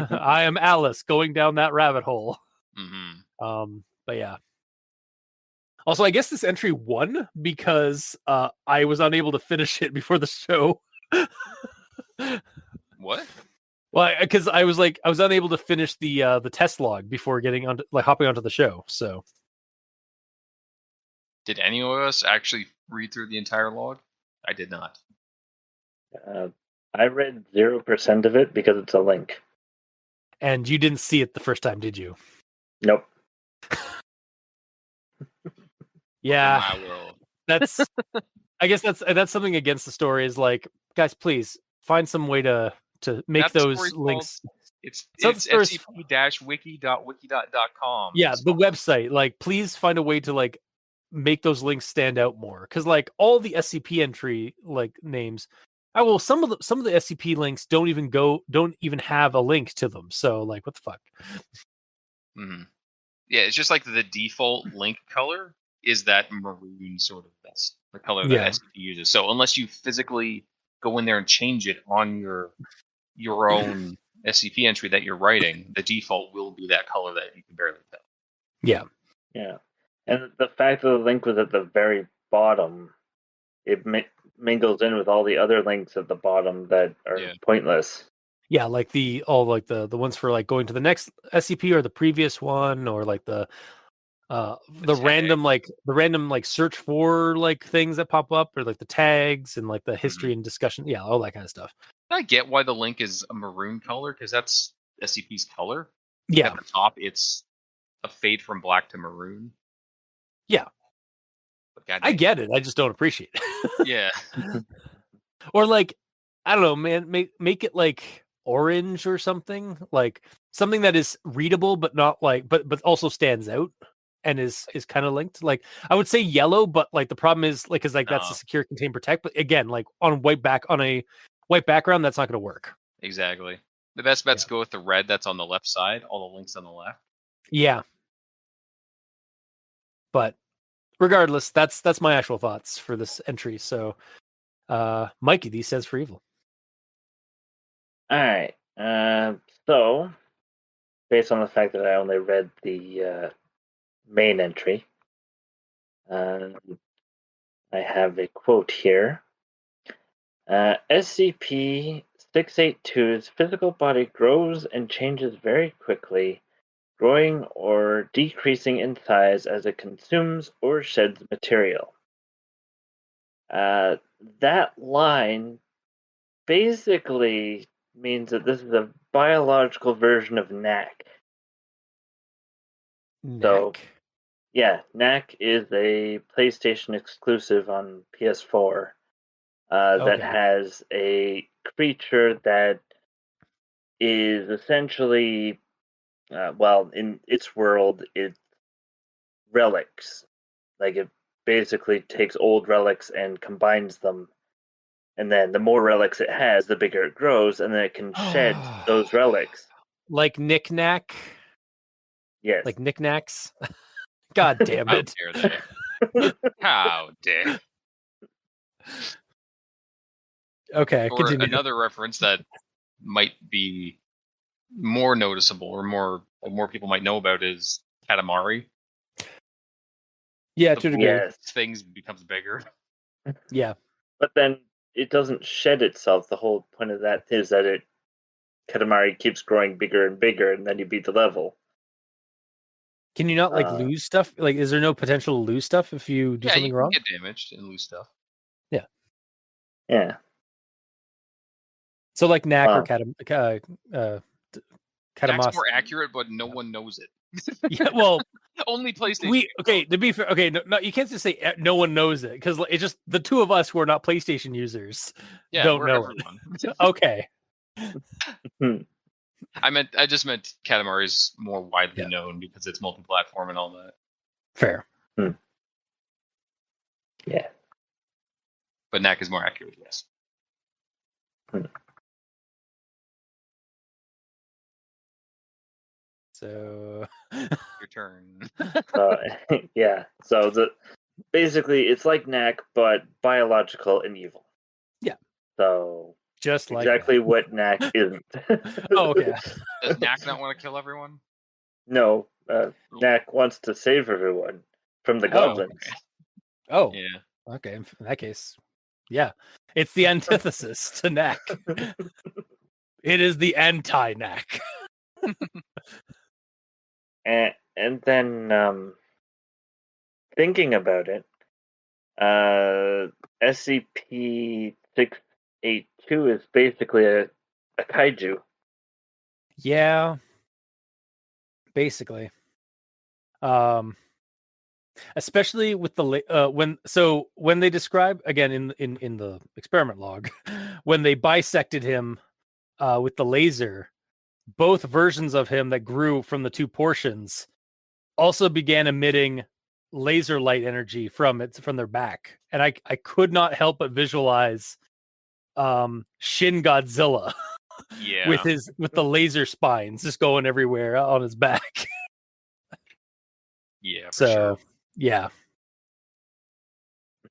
I am Alice going down that rabbit hole. Mm-hmm. But yeah. Also, I guess this entry won because I was unable to finish it before the show. What? Well, because I was unable to finish the test log before getting on, hopping onto the show. So, did any of us actually read through the entire log? I did not. I read 0% of it because it's a link. And you didn't see it the first time, did you? Nope. Yeah, that's. I guess that's something against the story. Is like, guys, please find some way to make those links. It's scp-wiki.wiki.com. Yeah, the website. Like, please find a way to like make those links stand out more, because like all the SCP entry like names, some of the SCP links don't even have a link to them. So like, what the fuck? Mm-hmm. Yeah, it's just like the default link color is that maroon sort of vest, the color that SCP uses. So unless you physically go in there and change it on your own SCP entry that you're writing, the default will be that color that you can barely tell. Yeah. Yeah. And the fact that the link was at the very bottom, it mingles in with all the other links at the bottom that are pointless. Yeah, like the ones for like going to the next SCP or the previous one, or like the random search for like things that pop up, or like the tags and like the history and discussion. Yeah, all that kind of stuff. I get why the link is a maroon color, because that's SCP's color. Yeah. At the top, it's a fade from black to maroon. Yeah. I get it. I just don't appreciate it. Yeah. Or like, I don't know, man, make it like orange or something, like something that is readable but not like but also stands out and is kind of linked. Like I would say yellow, but like the problem is like is like that's a secure, contain, protect, but again, like on a white background, that's not going to work. Exactly. The best bet's go with the red that's on the left side, all the links on the left. Yeah. But regardless, that's my actual thoughts for this entry. So Mikey, these says for evil. All right. So based on the fact that I only read the main entry, I have a quote here. SCP-682's physical body grows and changes very quickly, growing or decreasing in size as it consumes or sheds material. That line basically means that this is a biological version of NAC. So, yeah, NAC is a PlayStation exclusive on PS4 that has a creature that is essentially, in its world, it's relics. Like, it basically takes old relics and combines them. And then the more relics it has, the bigger it grows, and then it can shed those relics. Like knick-knack? Yes. Like knickknacks? God damn it. How dare they? How dare. Okay, or continue. Another reference that might be more noticeable or more people might know about is Katamari. Yeah, to a degree. Things becomes bigger. Yeah. But then it doesn't shed itself. The whole point of that is that Katamari keeps growing bigger and bigger, and then you beat the level. Can you not like lose stuff? Like, is there no potential to lose stuff if you do something wrong? Yeah, you can get damaged and lose stuff. Yeah. Yeah. So like Knack or Knack's more accurate, but no one knows it. Yeah, well, only PlayStation. To be fair, no, you can't just say no one knows it, because it's just the two of us who are not PlayStation users don't know everyone. It. Okay. I just meant Katamari's more widely known because it's multi-platform and all that. Fair. Yeah. But Knack is more accurate, yes. So your turn. Yeah. So basically it's like Knack, but biological and evil. Yeah. So just like exactly what Knack isn't. Oh, okay. Does Knack not want to kill everyone? No. Knack wants to save everyone from the goblins. Okay. Oh. Yeah. Okay. In that case, yeah. It's the antithesis to Knack. It is the anti-Knack. And then thinking about it, SCP-682 is basically a kaiju. Yeah. Basically. Especially with the when they describe again in the experiment log, when they bisected him with the laser, both versions of him that grew from the two portions also began emitting laser light energy from their back, and I could not help but visualize Shin Godzilla with the laser spines just going everywhere on his back. Yeah, for sure. Yeah.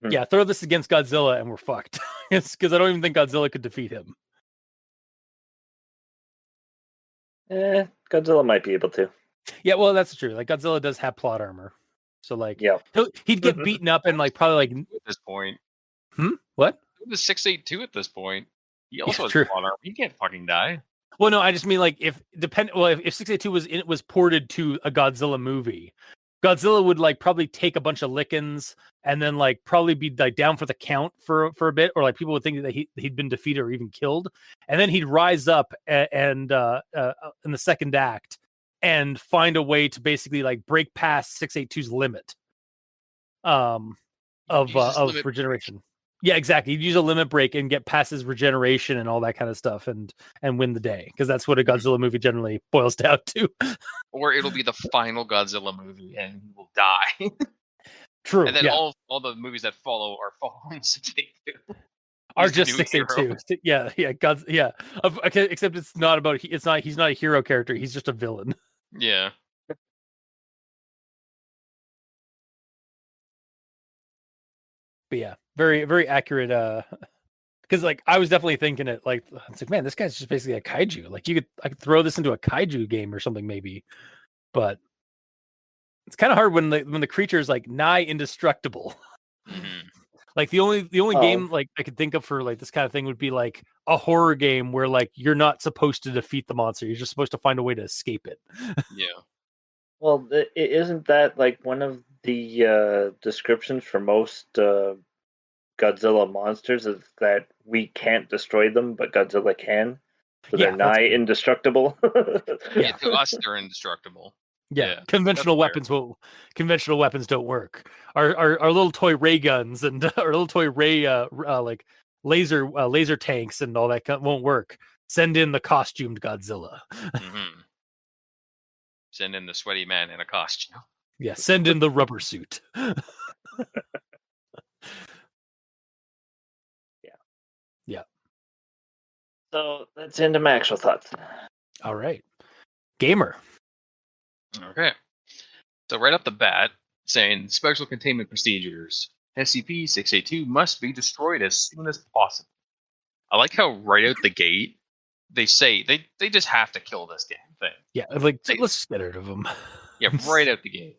Yeah, throw this against Godzilla and we're fucked. It's because I don't even think Godzilla could defeat him. Godzilla might be able to. Yeah, well, that's true. Like Godzilla does have plot armor, so like, Yeah. he'd get beaten up and like probably like at this point. What? The 682 at this point. He also has true. plot armor. He can't fucking die. Well, no, I just mean like if 682 was ported to a Godzilla movie, Godzilla would like probably take a bunch of lickings and then like probably be like down for the count for a bit, or like people would think that he'd been defeated or even killed, and then he'd rise up and in the second act and find a way to basically like break past 682's limit of regeneration. Yeah, exactly. You'd use a limit break and get past his regeneration and all that kind of stuff, and win the day, because that's what a Godzilla movie generally boils down to. Or it'll be the final Godzilla movie, and he will die. True. And then yeah. all the movies that follow are following 682. Are just 682. Yeah. Yeah. Okay, except it's not about. He's not a hero character. He's just a villain. Yeah. But yeah, very, very accurate. Because like I was definitely thinking it. Like it's like, man, this guy's just basically a kaiju. Like I could throw this into a kaiju game or something maybe, but it's kind of hard when the creature is like nigh indestructible. Mm-hmm. Like the only game like I could think of for like this kind of thing would be like a horror game where like you're not supposed to defeat the monster. You're just supposed to find a way to escape it. Yeah. Well, isn't that like one of the descriptions for most Godzilla monsters is that we can't destroy them, but Godzilla can? So they're nigh indestructible. Yeah, to us, they're indestructible. Yeah, conventional weapons don't work. Our little toy ray guns and our little toy ray like laser tanks and all that won't work. Send in the costumed Godzilla. Mm-hmm. Send in the sweaty man in a costume. Yeah, send in the rubber suit. Yeah. So that's into my actual thoughts. All right, gamer. Okay. So right off the bat, saying special containment procedures. SCP-682 must be destroyed as soon as possible. I like how right out the gate they say they just have to kill this damn thing. Yeah, like let's just get rid of them. Yeah, right out the gate.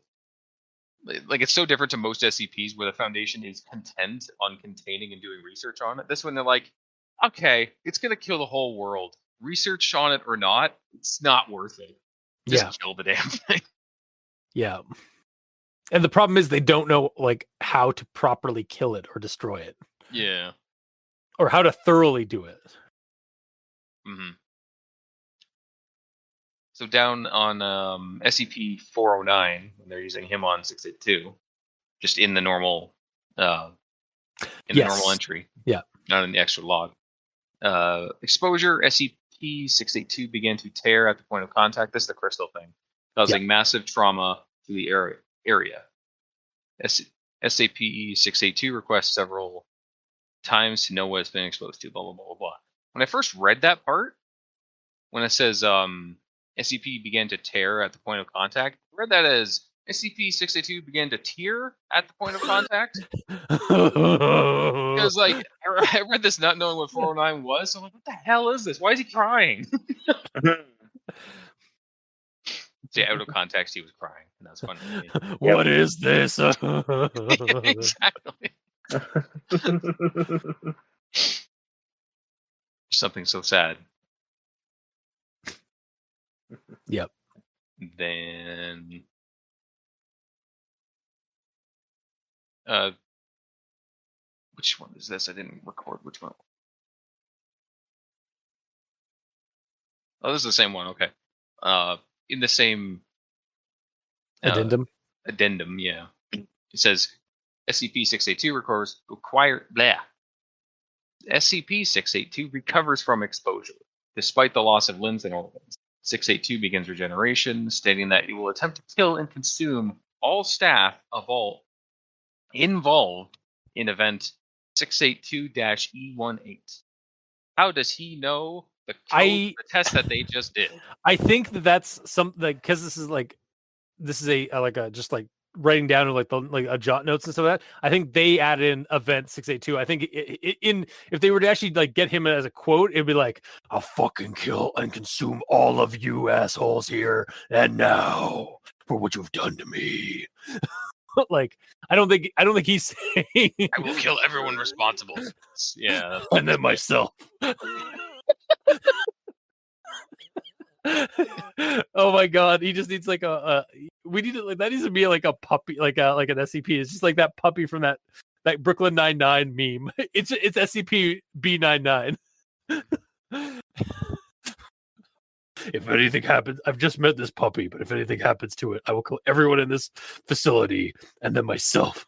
Like it's so different to most SCPs where the Foundation is content on containing and doing research on it. This one they're like, okay, it's gonna kill the whole world. Research on it or not, it's not worth it. Just kill the damn thing. Yeah. And the problem is they don't know like how to properly kill it or destroy it. Yeah. Or how to thoroughly do it. Mm-hmm. So down on SCP-409, when they're using him on 682, just in the normal the normal entry. Yeah. Not in the extra log. Exposure, SCP-682 began to tear at the point of contact. This is the crystal thing, causing massive trauma to the area. SCP-682 requests several times to know what it's been exposed to, blah, blah, blah, blah, blah. When I first read that part, when it says SCP began to tear at the point of contact, I read that as SCP-682 began to tear at the point of contact. Because, like, I read this not knowing what 409 was, so I'm like, what the hell is this? Why is he crying? See, out of context, he was crying, and that's funny. What is this? Exactly. Something so sad. Yep. Then which one is this? I didn't record which one. Oh, this is the same one. Okay. In the same addendum. Addendum, yeah. It says SCP-682 SCP-682 recovers from exposure, despite the loss of limbs and organs. 682 begins regeneration, stating that it will attempt to kill and consume all staff involved in event 682-E18. How does he know the test that they just did? I think that's something because this is a just like writing down like a jot notes and stuff like that. I think they added in event 682. I think if they were to actually like get him as a quote, it'd be like, "I'll fucking kill and consume all of you assholes here and now for what you've done to me." Like, I don't think he's saying I will kill everyone responsible. Yeah, and then myself. Oh my god, he just needs like we need to, like, that needs to be like a puppy, like an SCP. It's just like that puppy from that Brooklyn Nine-Nine meme. It's SCP B99. If anything happens, I've just met this puppy, but if anything happens to it, I will kill everyone in this facility and then myself.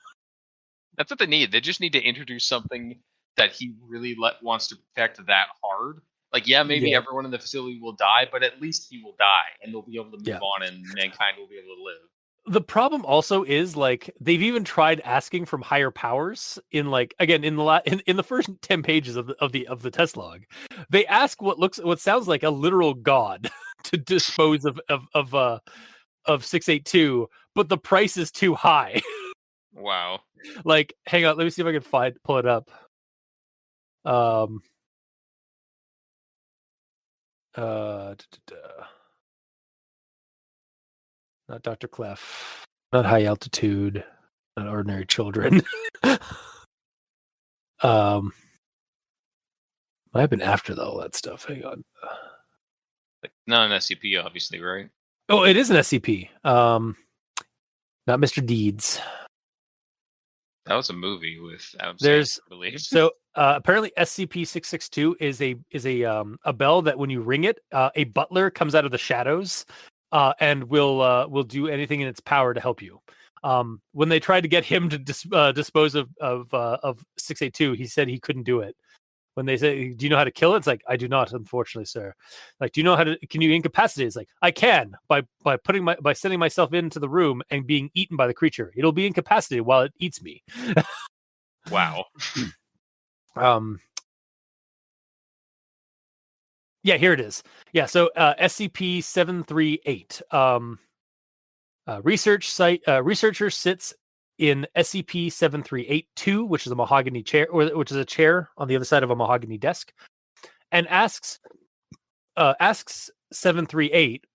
That's what they need. They just need to introduce something that he really wants to protect that hard. Like, yeah, maybe everyone in the facility will die, but at least he will die, and they'll be able to move on, and mankind will be able to live. The problem also is, like, they've even tried asking from higher powers in, like, again, in the first 10 pages of the test log. They ask what sounds like a literal god to dispose of 682, but the price is too high. Wow. Like, hang on, let me see if I can pull it up. Not Dr. Clef, not high altitude, not ordinary children. Might have been after all that stuff. Hang on. Not an SCP, obviously, right? Oh, it is an SCP. Not Mr. Deeds. That was a movie with Adam There's Sandler. So apparently SCP-662 is a bell that when you ring it, a butler comes out of the shadows and will do anything in its power to help you. When they tried to get him to dispose of 682, he said he couldn't do it. When they say, "Do you know how to kill it?" It's like, "I do not, unfortunately, sir." Like, "Do you know how to? Can you incapacitate?" It's like, "I can by sending myself into the room and being eaten by the creature. It'll be incapacitated while it eats me." Wow. Yeah, here it is. Yeah, so SCP-738. Researcher sits in SCP-738-2, which is a mahogany chair, which is a chair on the other side of a mahogany desk, and asks 738,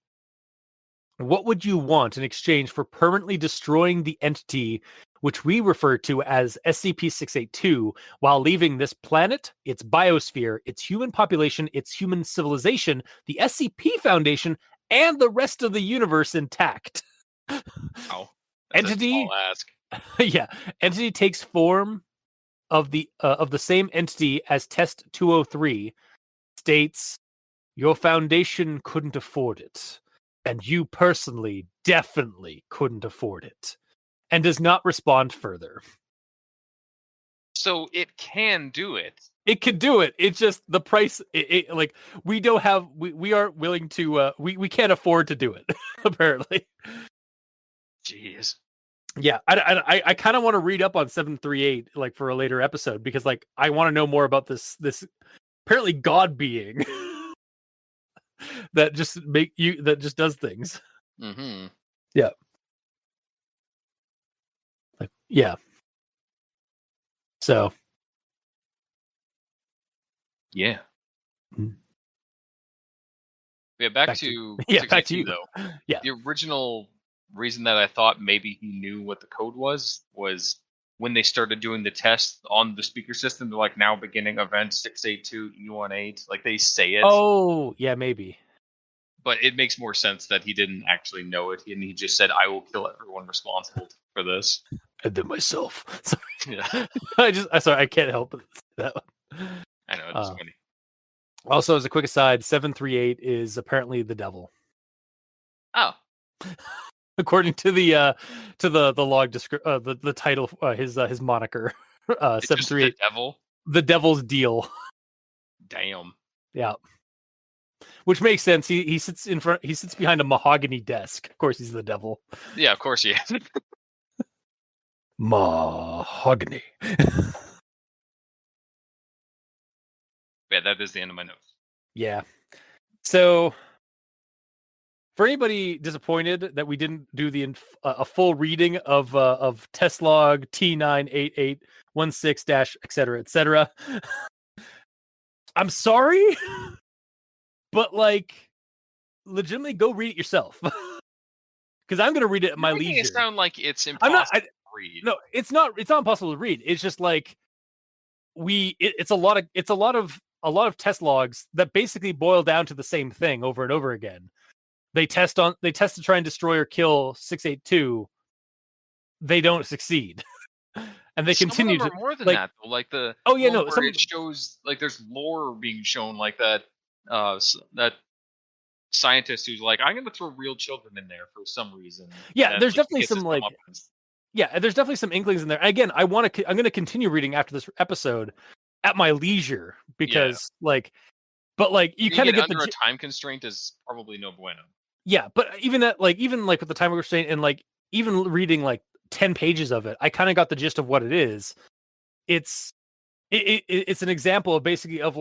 "What would you want in exchange for permanently destroying the entity which we refer to as SCP-682 while leaving this planet, its biosphere, its human population, its human civilization, the SCP Foundation, and the rest of the universe intact?" Wow. That's Entity, a small ask. yeah, entity takes form of the same entity as Test 203. States, "Your Foundation couldn't afford it, and you personally definitely couldn't afford it," and does not respond further. So it can do it. It can do it. It's just the price. Like, we don't have. We aren't willing to. We can't afford to do it. Apparently. Jeez. Yeah, I kind of want to read up on 738 like for a later episode, because like I want to know more about this apparently god being that just does things. Mm-hmm. Yeah. Like, yeah. So. Yeah. Mm-hmm. Yeah. Back to you though. Yeah. The original reason that I thought maybe he knew what the code was when they started doing the test on the speaker system. They're like, "Now beginning event 682E18." Like, they say it. Oh, yeah, maybe. But it makes more sense that he didn't actually know it, and he just said, "I will kill everyone responsible for this." And then myself. Sorry. Yeah. I can't help but that one. I know, it's funny. Also, as a quick aside, 738 is apparently the devil. Oh. According to the log the title, his moniker, 738, the devil. The devil's deal. Damn. Yeah. Which makes sense. He sits behind a mahogany desk. Of course, he's the devil. Yeah, of course he is. Mahogany. Yeah, that is the end of my notes. Yeah. So for anybody disappointed that we didn't do a full reading of test log T98816 etc. I'm sorry, but like, legitimately go read it yourself. Because I'm going to read it at my leisure. It sound like it's impossible to read. No, it's not. It's not impossible to read. It's just like it's a lot of test logs that basically boil down to the same thing over and over again. They test to try and destroy or kill 682. They don't succeed, and they continue to. More than that, though. Like the it shows like there's lore being shown, like that that scientist who's like, I'm going to throw real children in there for some reason. Yeah, there's definitely some like. Yeah, there's definitely some inklings in there. Again, I'm going to continue reading after this episode at my leisure because but you kind of get under a time constraint is probably no bueno. Yeah, but even with the time constraint and even reading 10 pages of it, I kind of got the gist of what it is. It's an example of basically of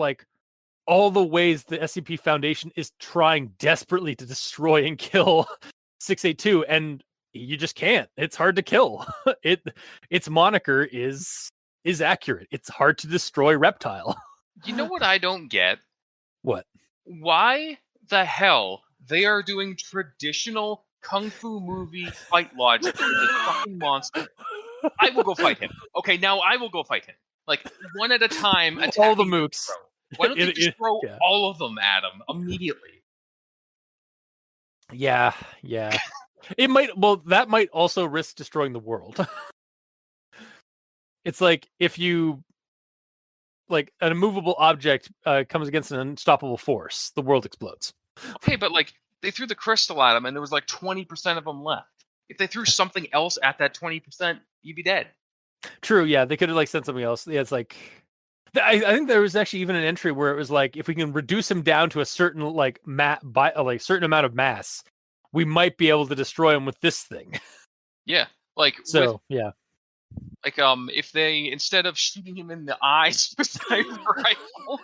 all the ways the SCP Foundation is trying desperately to destroy and kill 682, and you just can't. It's hard to kill. Its moniker is accurate. It's hard to destroy reptile. You know what I don't get? What? Why the hell they are doing traditional kung fu movie fight logic with this fucking monster? I will go fight him. Okay, now I will go fight him. One at a time. All the mooks. Why don't they just throw all of them at him immediately? Yeah. It might. Well, that might also risk destroying the world. It's like if you an immovable object comes against an unstoppable force, the world explodes. Okay, but they threw the crystal at him, and there was 20% of them left. If they threw something else at that 20%, you'd be dead. True. Yeah, they could have sent something else. Yeah, it's I think there was actually even an entry where it was if we can reduce him down to a certain certain amount of mass, we might be able to destroy him with this thing. Yeah, yeah. If they, instead of shooting him in the eyes with a sniper rifle,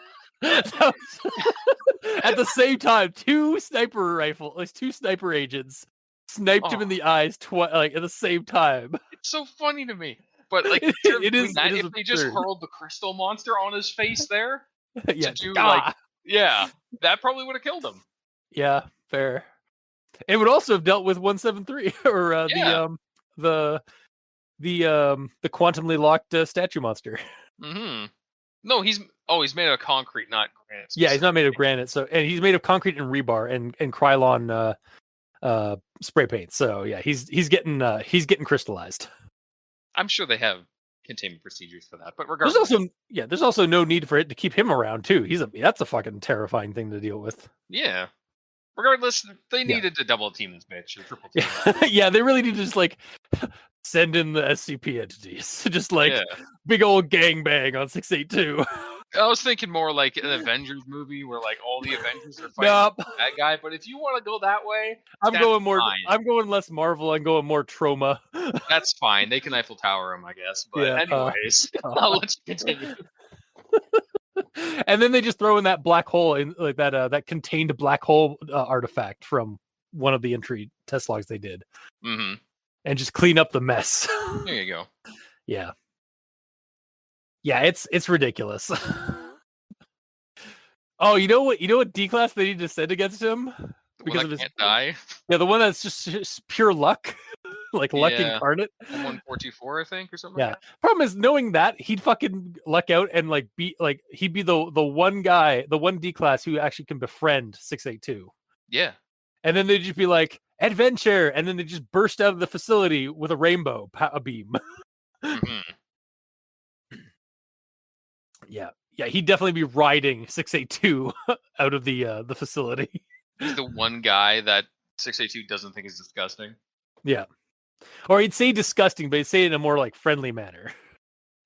at the same time, two sniper agents sniped him in the eyes at the same time. It's so funny to me. But if they just hurled the crystal monster on his face there, that probably would have killed him. Yeah, fair. It would also have dealt with 173 or the quantumly locked statue monster. Mm-hmm. No, he's made of concrete, not granite. Yeah, he's not made of granite. And he's made of concrete and rebar and Krylon spray paint. So yeah, he's getting crystallized. I'm sure they have containment procedures for that, but regardless, there's also no need for it to keep him around too. That's a fucking terrifying thing to deal with. Yeah. Regardless, they needed to double team this bitch or triple team. Yeah, they really need to just send in the SCP entities, just big old gangbang on 682. I was thinking more like an Avengers movie where all the Avengers are fighting that guy. But if you want to go that way, I'm going less Marvel. I'm going more trauma. That's fine. They can Eiffel Tower him, I guess. But anyways, I'll let you continue. And then they just throw in that black hole in that contained black hole artifact from one of the entry test logs they did, and just clean up the mess. There you go. Yeah. It's ridiculous. Oh, you know what D class they need to send against him because of his can't die. Yeah, the one that's just pure luck. Luck incarnate. 1424, I think, or something. Yeah. Like that. Problem is, knowing that, he'd fucking luck out and he'd be the one guy, the one D class who actually can befriend 682. Yeah. And then they'd just be like, adventure, and then they just burst out of the facility with a rainbow beam. Yeah, he'd definitely be riding 682 out of the facility. He's the one guy that 682 doesn't think is disgusting. Yeah. Or he'd say disgusting, but he'd say it in a more friendly manner.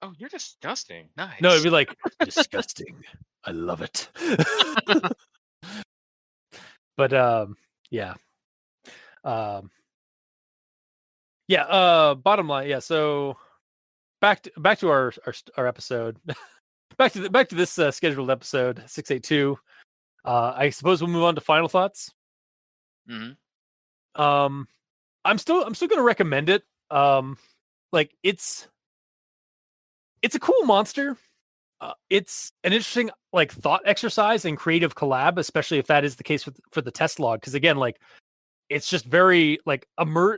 Oh, you're disgusting. Nice. No, it'd be disgusting. I love it. But yeah. Bottom line, yeah. So back to our episode. back to this scheduled episode 682. I suppose we'll move on to final thoughts. Mm-hmm. I'm still gonna recommend it. Like it's a cool monster. It's an interesting like thought exercise and creative collab, especially if that is the case for the test log. Because again, like it's just very like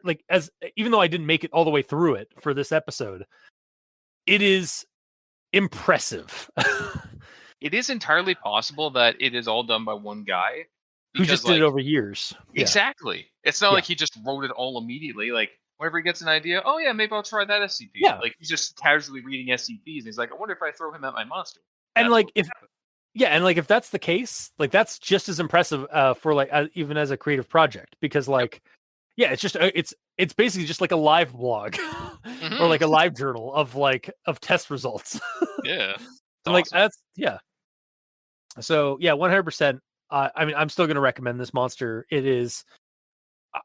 like as even though I didn't make it all the way through it for this episode, it is impressive. It is entirely possible that it is all done by one guy who just did it over years. Exactly. Yeah. It's not like he just wrote it all immediately. Like whenever he gets an idea, oh yeah, maybe I'll try that SCP. Yeah. Like he's just casually reading SCPs and he's like, I wonder if I throw him at my monster. And like if that's the case, like that's just as impressive for like even as a creative project, because like it's just it's basically just like a live blog or like a live journal of test results. Yeah. And like that's so 100%. I mean, I'm still going to recommend this monster. It is,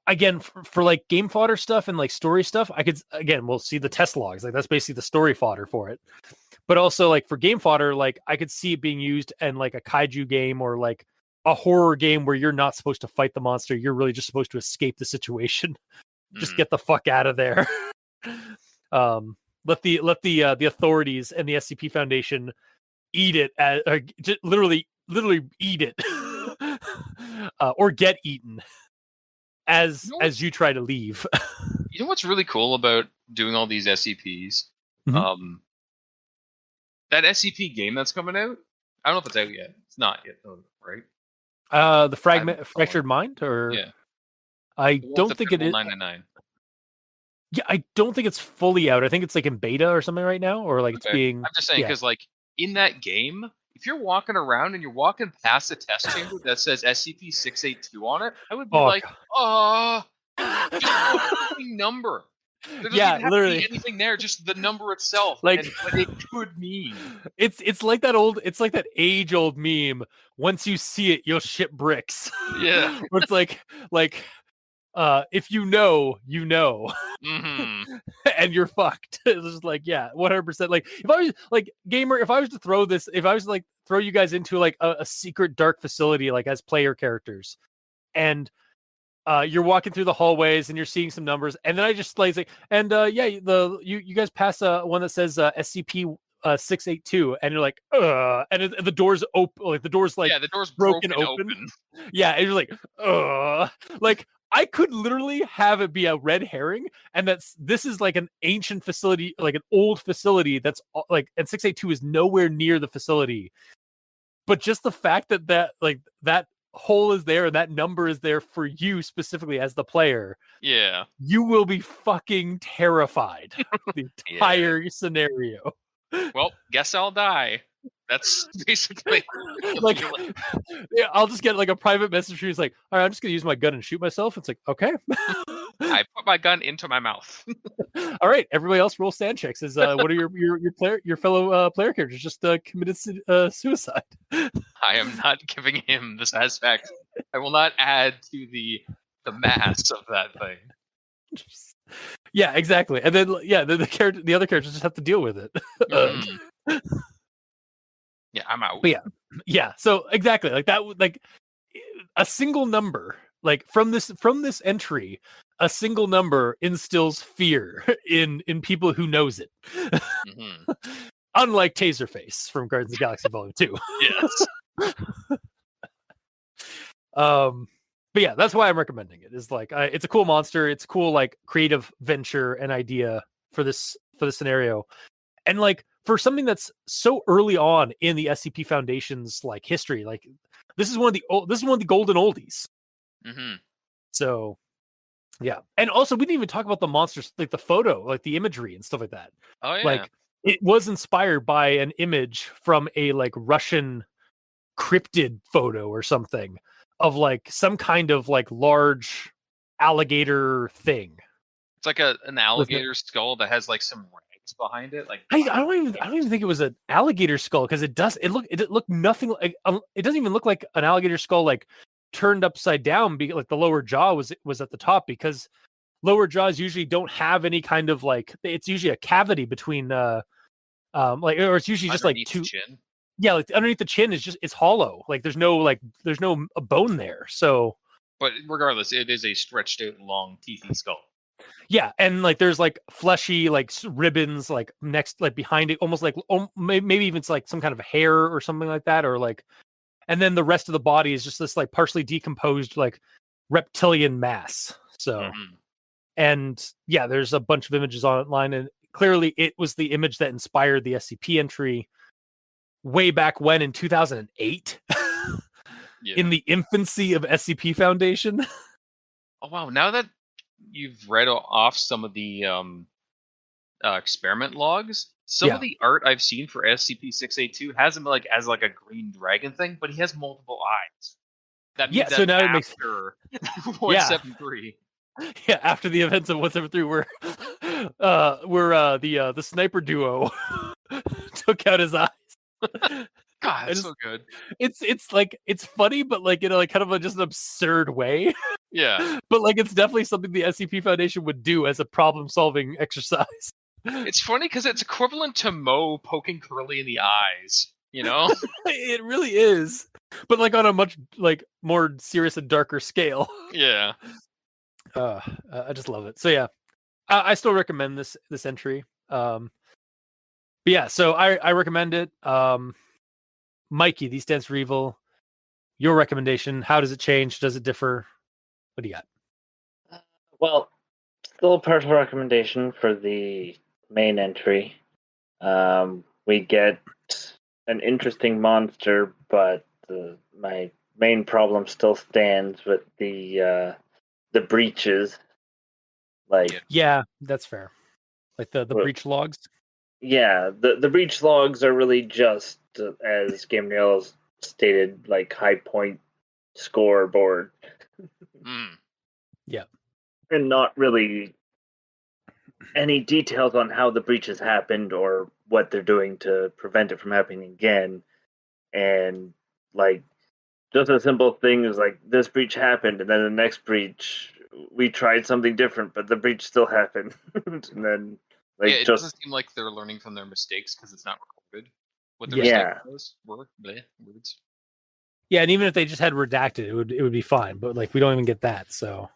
again, for like game fodder stuff and like story stuff. We'll see the test logs. Like that's basically the story fodder for it. But also like for game fodder, like I could see it being used in like a kaiju game or like a horror game where you're not supposed to fight the monster. You're really just supposed to escape the situation. Just get the fuck out of there. Let the authorities and the SCP Foundation eat it, or just literally eat it. Or get eaten as you try to leave. You know what's really cool about doing all these SCPs? Mm-hmm. That SCP game that's coming out, I don't know if it's out yet. It's not yet, right? The Fractured Mind, or I don't think it is. 999. Yeah, I don't think it's fully out. I think it's like in beta or something right now, or like it's being. I'm just saying because like in that game, if you're walking around and you're walking past a test chamber that says SCP-682 on it, I would be just a fucking number. There doesn't even have literally to be anything there, just the number itself. Like what it could mean. It's like that age-old meme. Once you see it, you'll shit bricks. Yeah. Where it's like if you know, you know. Mm-hmm. And you're fucked. It's just like 100%. Like if I was like gamer, if I was to throw you guys into like a secret dark facility like as player characters, and you're walking through the hallways and you're seeing some numbers, and then I just like and you guys pass one that says SCP 682, and you're like and the door's open, like the door's like the door's broken open. And you're like like I could literally have it be a red herring, and this is like an ancient facility, like an old facility that's like, and 682 is nowhere near the facility. But just the fact that hole is there and that number is there for you specifically as the player, you will be fucking terrified. The entire scenario. Well, guess I'll die. That's basically like I'll just get like a private message who's like, all right, I'm just gonna use my gun and shoot myself. It's like, okay. I put my gun into my mouth. All right, everybody else roll stand checks. Is what are your fellow player characters just committed suicide? I am not giving him the satisfaction. I will not add to the mass of that thing. Yeah, exactly. And then the other characters just have to deal with it. Yeah, I'm out. But yeah. So exactly, like that. Like a single number, like from this entry, a single number instills fear in people who knows it. Unlike Taserface from Guardians of the Galaxy Volume 2. Yes. But yeah, that's why I'm recommending it. Is like it's a cool monster. It's a cool like creative venture and idea for this scenario, and like for something that's so early on in the SCP Foundation's like history, like this is one of the golden oldies. So yeah, and also we didn't even talk about the monsters, like the photo, like the imagery and stuff like that. Oh yeah, like it was inspired by an image from a like Russian cryptid photo or something of like some kind of like large alligator thing. It's like an alligator skull that has like some rags behind it. Like I don't even think it was an alligator skull, because it looked nothing like it doesn't even look like an alligator skull like turned upside down, because like the lower jaw was at the top, because lower jaws usually don't have any kind of like, it's usually a cavity between like, or it's usually just like two. Chin. Yeah, like underneath the chin is it's hollow. Like there's no bone there. So But regardless, it is a stretched out, long, teethy skull. Yeah, and like there's like fleshy like ribbons like next like behind it, almost like maybe even it's like some kind of hair or something like that, or like, and then the rest of the body is just this like partially decomposed like reptilian mass. So, and yeah, there's a bunch of images online, and clearly it was the image that inspired the SCP entry way back when in 2008. In the infancy of SCP Foundation. Oh wow! Now that you've read off some of the experiment logs, some of the art I've seen for SCP-682 has him like as like a green dragon thing, but he has multiple eyes. That means so now it makes 173. Yeah, after the events of 173, where the sniper duo took out his eyes. God, that's so good. It's like it's funny, but like in a like kind of just an absurd way. Yeah, but like it's definitely something the SCP Foundation would do as a problem-solving exercise. It's funny because it's equivalent to Mo poking Curly in the eyes. You know, it really is, but like on a much like more serious and darker scale. Yeah. I just love it. So yeah, I still recommend this entry. But yeah, so I recommend it. Mikey, these stands for evil. Your recommendation? How does it change? Does it differ? What do you got? Well, still a partial recommendation for the main entry. We get an interesting monster, but my main problem still stands with the breaches. Like, yeah, that's fair. Like the breach logs. Yeah, the breach logs are really just, as Gabriel stated, like high point scoreboard. Yeah, and not really any details on how the breaches happened or what they're doing to prevent it from happening again. And like just a simple thing is like this breach happened, and then the next breach we tried something different, but the breach still happened. And then like it doesn't seem like they're learning from their mistakes because it's not recorded. What the yeah. words. Yeah, and even if they just had redacted, it would be fine. But like we don't even get that, so.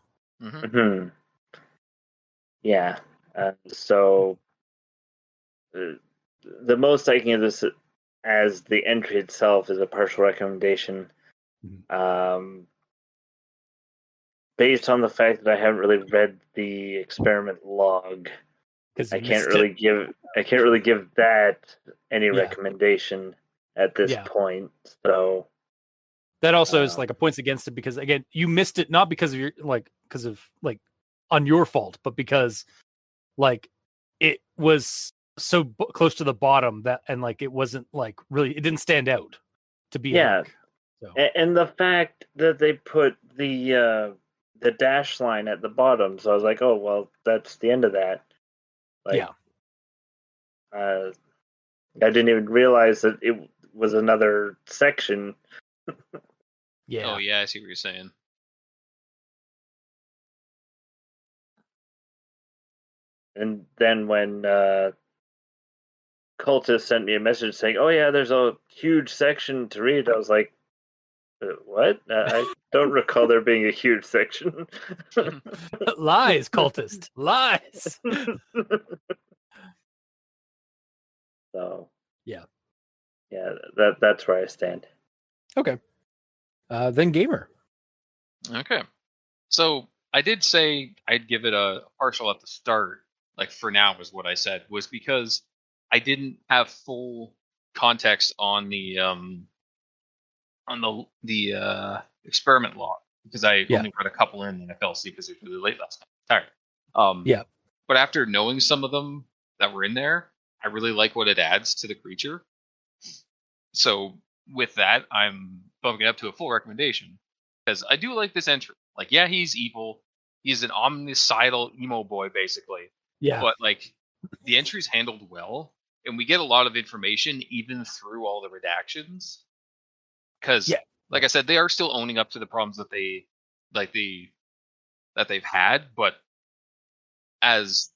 Yeah. So the most I can give this as the entry itself is a partial recommendation. Based on the fact that I haven't really read the experiment log, I can't really give that any recommendation at this point. So that also is like a points against it because again, you missed it not because of your because of on your fault, but because like it was so close to the bottom that and like it wasn't like really it didn't stand out to be and the fact that they put the dash line at the bottom, so I was like, oh well, that's the end of that. I didn't even realize that it was another section. Oh yeah, I see what you're saying. And then when Cultist sent me a message saying, "Oh yeah, there's a huge section to read," I was like, "What? I don't recall there being a huge section." Lies, Cultist, lies. So yeah, that's where I stand. Okay, then Gamer. Okay, so I did say I'd give it a partial at the start. Like for now is what I said was because I didn't have full context on the experiment log because I only read a couple in and I fell asleep because it was really late last night. Tired. But after knowing some of them that were in there, I really like what it adds to the creature. So with that, I'm bumping it up to a full recommendation because I do like this entry. Like, yeah, he's evil. He's an omnicidal emo boy, basically. Yeah. But like, the entry's handled well, and we get a lot of information even through all the redactions. Because, like I said, they are still owning up to the problems that they've had. But as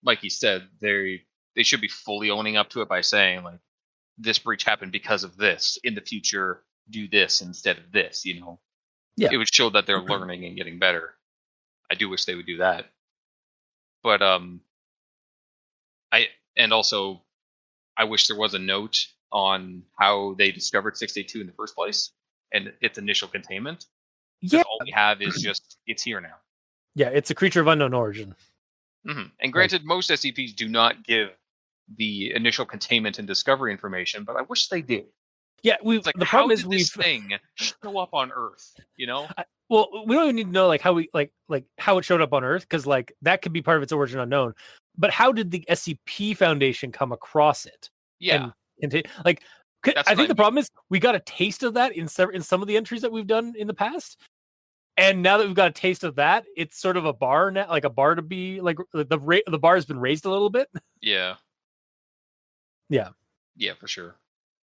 Mikey said, they should be fully owning up to it by saying like, this breach happened because of this. In the future, do this instead of this. You know. it would show that they're learning and getting better. I do wish they would do that. But I wish there was a note on how they discovered 682 in the first place and its initial containment. Because all we have is just it's here now. Yeah, it's a creature of unknown origin. Mm-hmm. And granted, most SCPs do not give the initial containment and discovery information, but I wish they did. Yeah, the problem is this thing show up on Earth, you know? Well, we don't even need to know how how it showed up on Earth, because that could be part of its origin unknown. But how did the SCP Foundation come across it? Yeah, I think the problem is we got a taste of that in some of the entries that we've done in the past, and now that we've got a taste of that, it's sort of a bar now, like a bar to be like the bar has been raised a little bit. Yeah, for sure.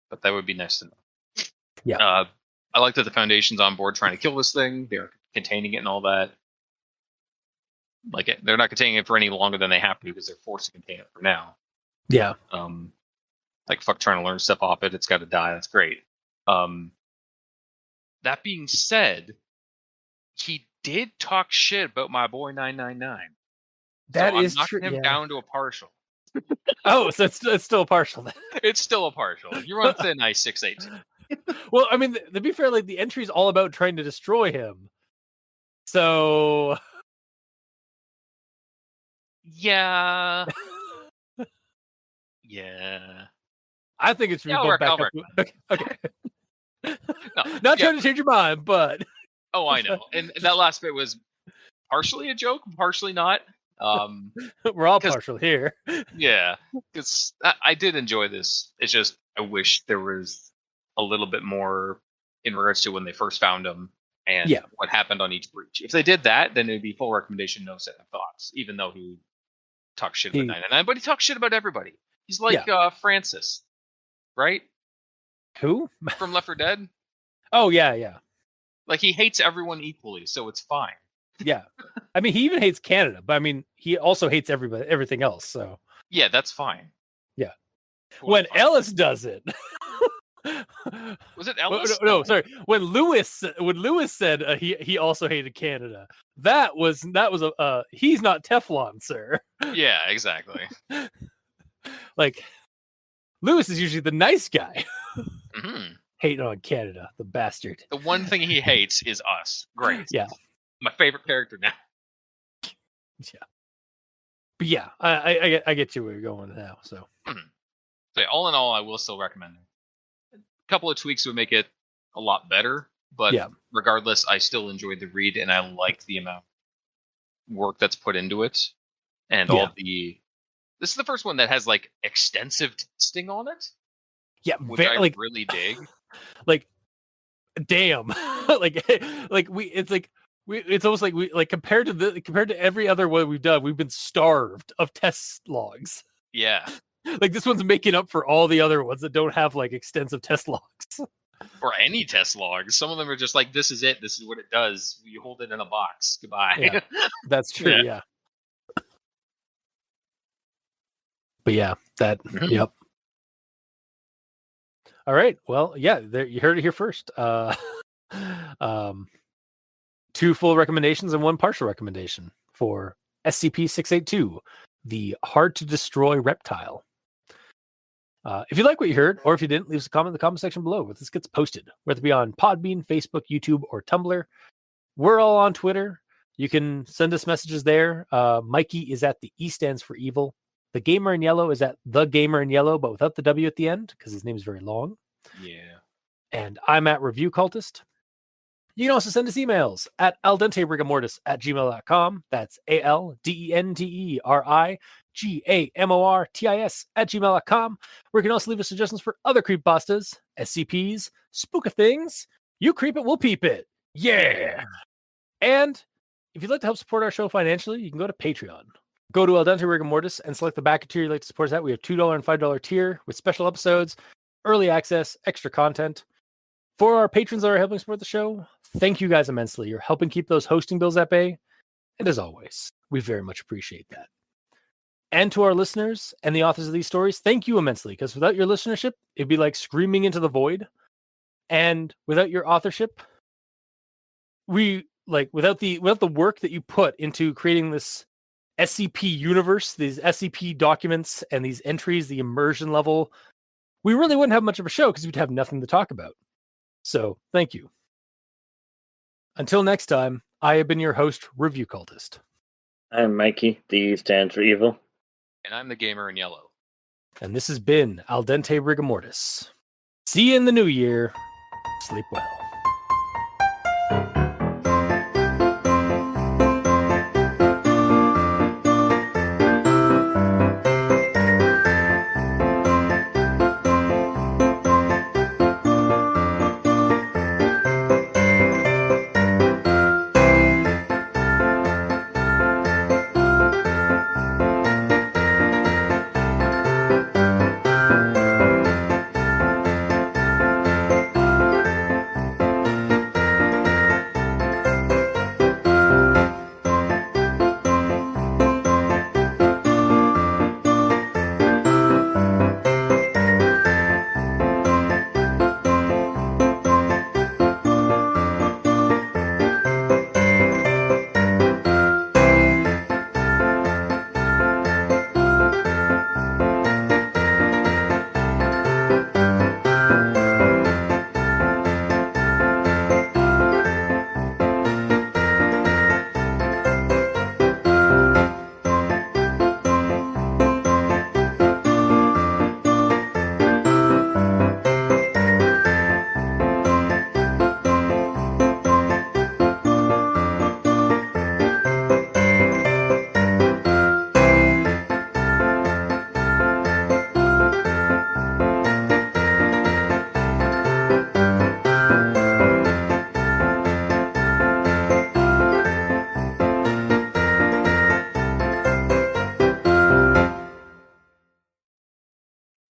But that would be nice to know. Yeah. I like that the Foundation's on board trying to kill this thing. They're containing it and all that. Like, they're not containing it for any longer than they have to because they're forced to contain it for now. Yeah. Fuck trying to learn stuff off it. It's got to die. That's great. That being said, he did talk shit about my boy 999. That is true. I'm knocking him down to a partial. Oh, so it's still a partial then. It's still a partial. You're on thin ice, 682. Well, I mean, to be fair, the entry's all about trying to destroy him. So yeah. Yeah. I think it's back up. Okay. Not trying to change your mind, but oh, I know. And that last bit was partially a joke, partially not. We're all partial here. Yeah, because I did enjoy this. It's just I wish there was a little bit more in regards to when they first found him and what happened on each breach. If they did that, then it'd be full recommendation, no second thoughts. Even though he talks shit about 999, but he talks shit about everybody. He's like Francis, right? Who from Left 4 Dead? Oh yeah. Like, he hates everyone equally, so it's fine. Yeah, I mean, he even hates Canada, but I mean, he also hates everything else. So yeah, that's fine. Yeah, when Ellis does it, was it Ellis? No, sorry. When Lewis said he also hated Canada, that was a he's not Teflon, sir. Yeah, exactly. Like, Lewis is usually the nice guy. Mm-hmm. Hating on Canada, the bastard. The one thing he hates is us. Great. Yeah. My favorite character now. Yeah. But yeah, I get you where you're going now. So, So yeah, all in all, I will still recommend it. A couple of tweaks would make it a lot better, but regardless, I still enjoyed the read and I like the amount of work that's put into it. And all the... This is the first one that has extensive testing on it. Yeah, which I really dig. Damn. It's almost like we compared to every other one we've done, we've been starved of test logs. Yeah. This one's making up for all the other ones that don't have extensive test logs. Or any test logs. Some of them are just this is it. This is what it does. You hold it in a box. Goodbye. Yeah, that's true. Yeah. But yeah, that. Mm-hmm. Yep. All right. Well, yeah, you heard it here first. 2 full recommendations and 1 partial recommendation for SCP-682, the hard to destroy reptile. If you like what you heard, or if you didn't, leave us a comment in the comment section below where this gets posted, whether it be on Podbean, Facebook, YouTube, or Tumblr. We're all on Twitter. You can send us messages there. Mikey is at the E stands for evil. The Gamer in Yellow is at the Gamer in Yellow, but without the W at the end because his name is very long. Yeah. And I'm at Review Cultist. You can also send us emails at aldenterigamortis@gmail.com. That's aldenterigamortis@gmail.com. Where you can also leave us suggestions for other creepypastas, SCPs, spooka things. You creep it, we'll peep it. Yeah. And if you'd like to help support our show financially, you can go to Patreon. Go to Al Dente Rigor Mortis and select the backer tier you'd like to support us at. We have $2 and $5 tier with special episodes, early access, extra content. For our patrons that are helping support the show, thank you guys immensely. You're helping keep those hosting bills at bay. And as always, we very much appreciate that. And to our listeners and the authors of these stories, thank you immensely, because without your listenership, it'd be like screaming into the void. And without your authorship, without the work that you put into creating this SCP universe, these SCP documents and these entries, the immersion level, we really wouldn't have much of a show because we'd have nothing to talk about. So thank you. Until next time, I have been your host, Review Cultist. I'm Mikey. The E stands for evil. And I'm the gamer in yellow. And this has been Al Dente Rigamortis. See you in the new year. Sleep well.